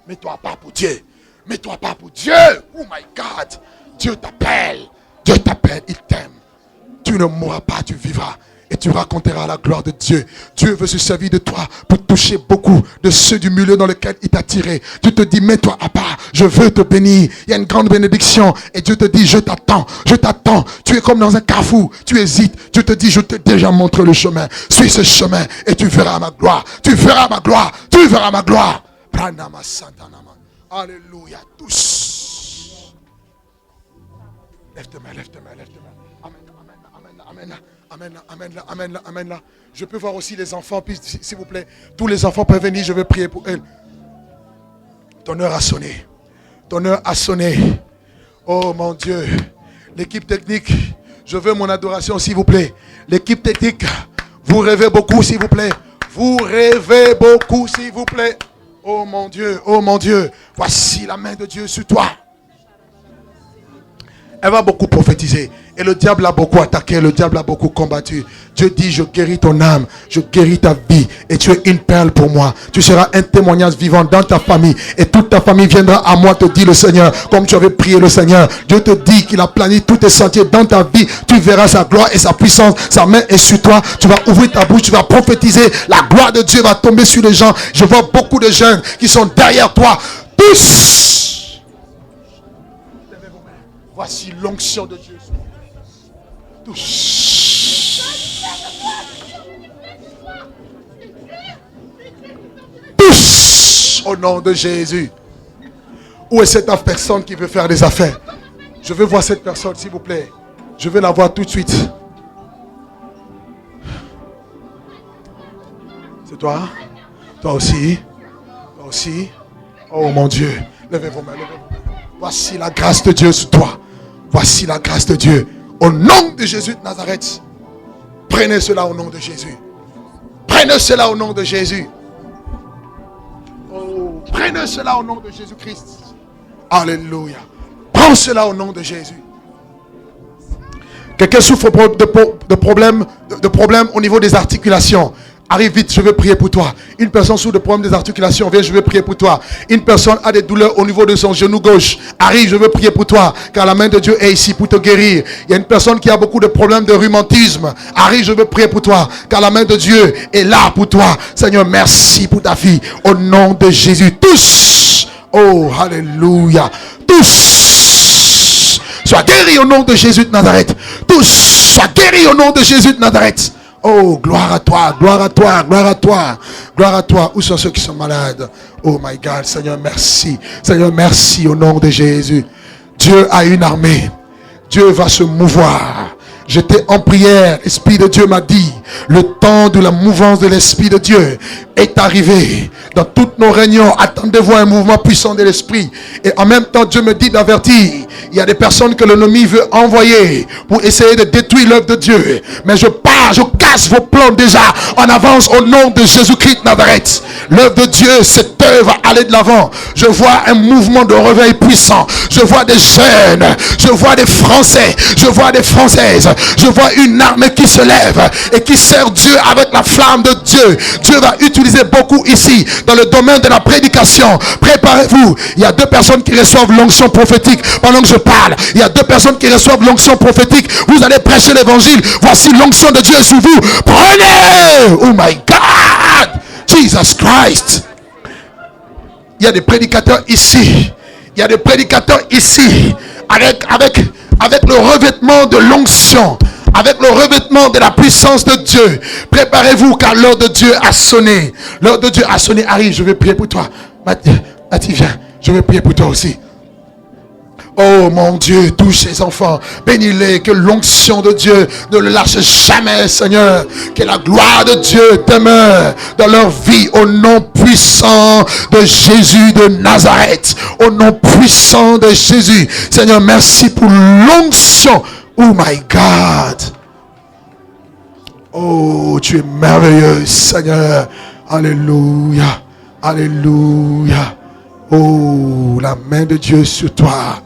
Mets-toi à part pour Dieu. Mets-toi à part pour Dieu. Oh my God. Dieu t'appelle, il t'aime. Tu ne mourras pas, tu vivras. Et tu raconteras la gloire de Dieu. Dieu veut se servir de toi pour toucher beaucoup de ceux du milieu dans lequel il t'a tiré. Dieu te dit, mets-toi à part. Je veux te bénir. Il y a une grande bénédiction. Et Dieu te dit, je t'attends. Tu es comme dans un carrefour. Tu hésites. Dieu te dit, je t'ai déjà montré le chemin. Suis ce chemin et tu verras ma gloire. Tu verras ma gloire. Alléluia. Tous. Lève tes mains. Amen là. Je peux voir aussi les enfants, puis s'il vous plaît, tous les enfants peuvent venir, je vais prier pour elles. Ton heure a sonné. Oh mon Dieu. L'équipe technique, je veux mon adoration, s'il vous plaît. L'équipe technique, vous rêvez beaucoup, s'il vous plaît. Oh mon Dieu. Voici la main de Dieu sur toi. Elle va beaucoup prophétiser. Et le diable a beaucoup attaqué, le diable a beaucoup combattu. Dieu dit, je guéris ton âme, je guéris ta vie. Et tu es une perle pour moi. Tu seras un témoignage vivant dans ta famille. Et toute ta famille viendra à moi, te dit le Seigneur. Comme tu avais prié le Seigneur. Dieu te dit qu'il a plané tous tes sentiers dans ta vie. Tu verras sa gloire et sa puissance. Sa main est sur toi. Tu vas ouvrir ta bouche, tu vas prophétiser. La gloire de Dieu va tomber sur les gens. Je vois beaucoup de jeunes qui sont derrière toi. Tous. Voici l'onction de Dieu. Tous. Tous. Au nom de Jésus. Où est cette personne qui veut faire des affaires? Je veux voir cette personne, s'il vous plaît. Je veux la voir tout de suite. C'est toi? Toi aussi? Oh mon Dieu. Levez vos mains. Voici la grâce de Dieu sur toi. Voici la grâce de Dieu. Au nom de Jésus de Nazareth. Prenez cela au nom de Jésus. Prenez cela au nom de Jésus. Oh, prenez cela au nom de Jésus-Christ. Alléluia. Prends cela au nom de Jésus. Quelqu'un souffre de problèmes au niveau des articulations. Arrive vite, je veux prier pour toi. Une personne souffre de problèmes des articulations. Viens, je veux prier pour toi. Une personne a des douleurs au niveau de son genou gauche. Arrive, je veux prier pour toi. Car la main de Dieu est ici pour te guérir. Il y a une personne qui a beaucoup de problèmes de rhumatisme. Arrive, je veux prier pour toi. Car la main de Dieu est là pour toi. Seigneur, merci pour ta fille. Au nom de Jésus. Tous. Oh, alléluia. Tous. Sois guéris au nom de Jésus de Nazareth. Tous. Sois guéris au nom de Jésus de Nazareth. Oh, gloire à toi, gloire à toi, gloire à toi, gloire à toi. Où sont ceux qui sont malades? Oh my God, Seigneur, merci. Seigneur, merci au nom de Jésus. Dieu a une armée. Dieu va se mouvoir. J'étais en prière. L'Esprit de Dieu m'a dit, le temps de la mouvance de l'Esprit de Dieu est arrivé. Dans toutes nos réunions, attendez-vous à un mouvement puissant de l'Esprit. Et en même temps, Dieu me dit d'avertir. Il y a des personnes que l'ennemi veut envoyer pour essayer de détruire l'œuvre de Dieu. Mais je pars, je casse vos plans déjà en avance au nom de Jésus-Christ de Nazareth. L'œuvre de Dieu, cette œuvre va aller de l'avant. Je vois un mouvement de réveil puissant. Je vois des jeunes, je vois des Français, je vois des Françaises. Je vois une armée qui se lève et qui sert Dieu avec la flamme de Dieu. Dieu va utiliser beaucoup ici dans le domaine de la prédication. Préparez-vous. Il y a 2 personnes qui reçoivent l'onction prophétique pendant que je parle. Il y a 2 personnes qui reçoivent l'onction prophétique. Vous allez prêcher l'évangile. Voici l'onction de Dieu sur vous. Prenez! Oh my God! Jesus Christ! Il y a des prédicateurs ici. Il y a des prédicateurs ici avec le revêtement de l'onction, avec le revêtement de la puissance de Dieu. Préparez-vous car l'heure de Dieu a sonné. L'heure de Dieu a sonné. Arrive, je vais prier pour toi. Mathie, viens, je vais prier pour toi aussi. Oh mon Dieu, touche ces enfants, bénis-les, que l'onction de Dieu ne le lâche jamais, Seigneur. Que la gloire de Dieu demeure dans leur vie au nom puissant de Jésus de Nazareth. Au nom puissant de Jésus. Seigneur, merci pour l'onction. Oh my God. Oh, tu es merveilleux, Seigneur. Alléluia. Alléluia. Oh, la main de Dieu sur toi.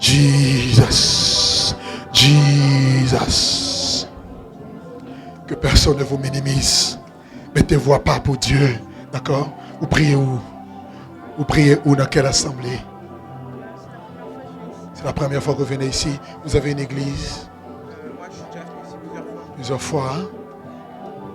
Jesus, Jesus. Que personne ne vous minimise. Mettez-vous à part pour Dieu. D'accord? Vous priez où? Vous priez où? Dans quelle assemblée? C'est la première fois que vous venez ici. Vous avez une église? Moi, je suis déjà venu ici plusieurs fois. Hein?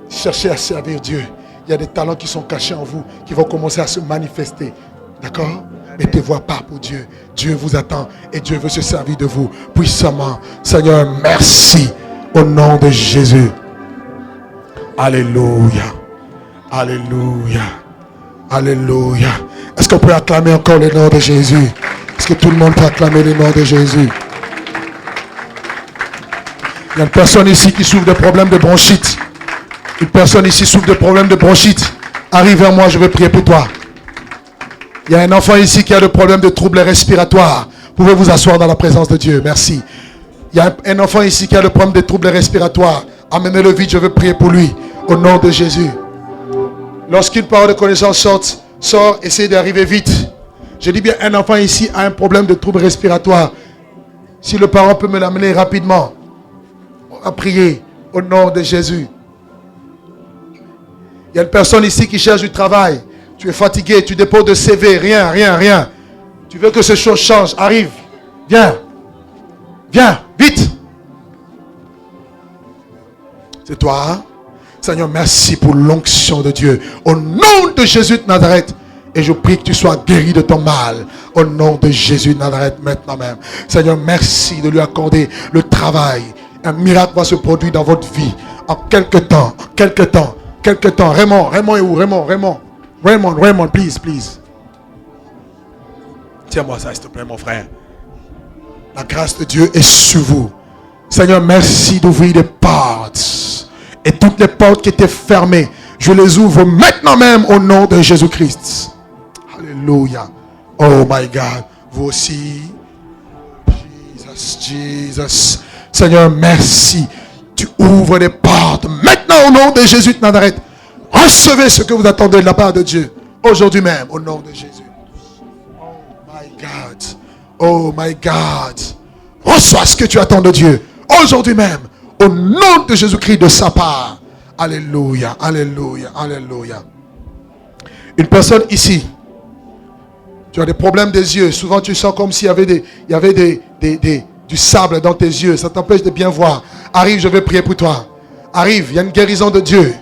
Cherchez à servir Dieu. Il y a des talents qui sont cachés en vous, qui vont commencer à se manifester. D'accord? Mettez-vous à part pour Dieu. Dieu vous attend et Dieu veut se servir de vous puissamment. Seigneur, merci au nom de Jésus. Alléluia. Alléluia. Alléluia. Est-ce qu'on peut acclamer encore le nom de Jésus? Est-ce que tout le monde peut acclamer le nom de Jésus? Il y a une personne ici qui souffre de problèmes de bronchite. Une personne ici souffre de problèmes de bronchite. Arrive vers moi, je vais prier pour toi. Il y a un enfant ici qui a des problèmes de troubles respiratoires. Vous pouvez vous asseoir dans la présence de Dieu. Merci. Il y a un enfant ici qui a des problèmes de troubles respiratoires. Amenez-le vite, je veux prier pour lui. Au nom de Jésus. Lorsqu'une parole de connaissance sort, essayez d'arriver vite. Je dis bien, un enfant ici a un problème de troubles respiratoires. Si le parent peut me l'amener rapidement. On va prier au nom de Jésus. Il y a une personne ici qui cherche du travail. Tu es fatigué, tu déposes de CV, rien. Tu veux que ces choses changent, arrive. Viens, vite. C'est toi, hein? Seigneur, merci pour l'onction de Dieu. Au nom de Jésus de Nazareth. Et je prie que tu sois guéri de ton mal. Au nom de Jésus de Nazareth, maintenant même. Seigneur, merci de lui accorder le travail. Un miracle va se produire dans votre vie. En quelques temps. Raymond est où? Raymond, please. Tiens-moi ça, s'il te plaît, mon frère. La grâce de Dieu est sur vous. Seigneur, merci d'ouvrir des portes. Et toutes les portes qui étaient fermées, je les ouvre maintenant même au nom de Jésus-Christ. Alléluia. Oh my God. Vous aussi. Jesus. Seigneur, merci. Tu ouvres les portes maintenant au nom de Jésus de Nazareth. Recevez ce que vous attendez de la part de Dieu. Aujourd'hui même, au nom de Jésus. Oh my God. Reçois ce que tu attends de Dieu. aujourd'hui même, au nom de Jésus-Christ de sa part. Alléluia, alléluia, alléluia. Une personne ici, tu as des problèmes des yeux. Souvent, tu sens comme s'il y avait du sable dans tes yeux. Ça t'empêche de bien voir. Arrive, je vais prier pour toi. Arrive, il y a une guérison de Dieu.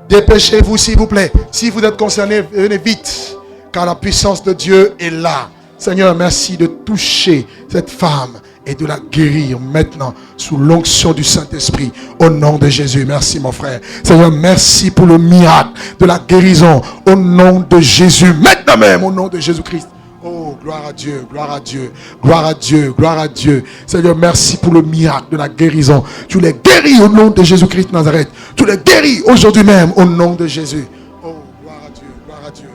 Dépêchez-vous, s'il vous plaît. Si vous êtes concerné, venez vite. Car la puissance de Dieu est là. Seigneur, merci de toucher cette femme et de la guérir maintenant sous l'onction du Saint-Esprit. Au nom de Jésus. Merci, mon frère. Seigneur, merci pour le miracle de la guérison. Au nom de Jésus. Maintenant même, au nom de Jésus-Christ. Oh, gloire à Dieu, gloire à Dieu, gloire à Dieu, gloire à Dieu. Seigneur, merci pour le miracle de la guérison. Tu les guéris au nom de Jésus-Christ de Nazareth. Tu les guéris aujourd'hui même au nom de Jésus. Oh, gloire à Dieu, gloire à Dieu.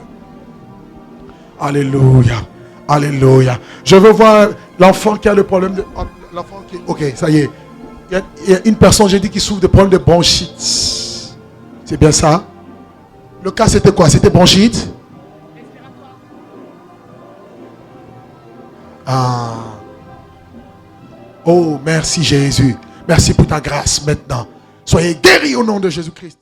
Alléluia, alléluia. Je veux voir l'enfant qui a le problème de... L'enfant qui... Ok, ça y est. Il y a une personne, j'ai dit, qui souffre de problème de bronchite. C'est bien ça? Le cas, c'était quoi? C'était bronchite? Ah. Oh, merci Jésus. Merci pour ta grâce maintenant. Soyez guéris au nom de Jésus-Christ.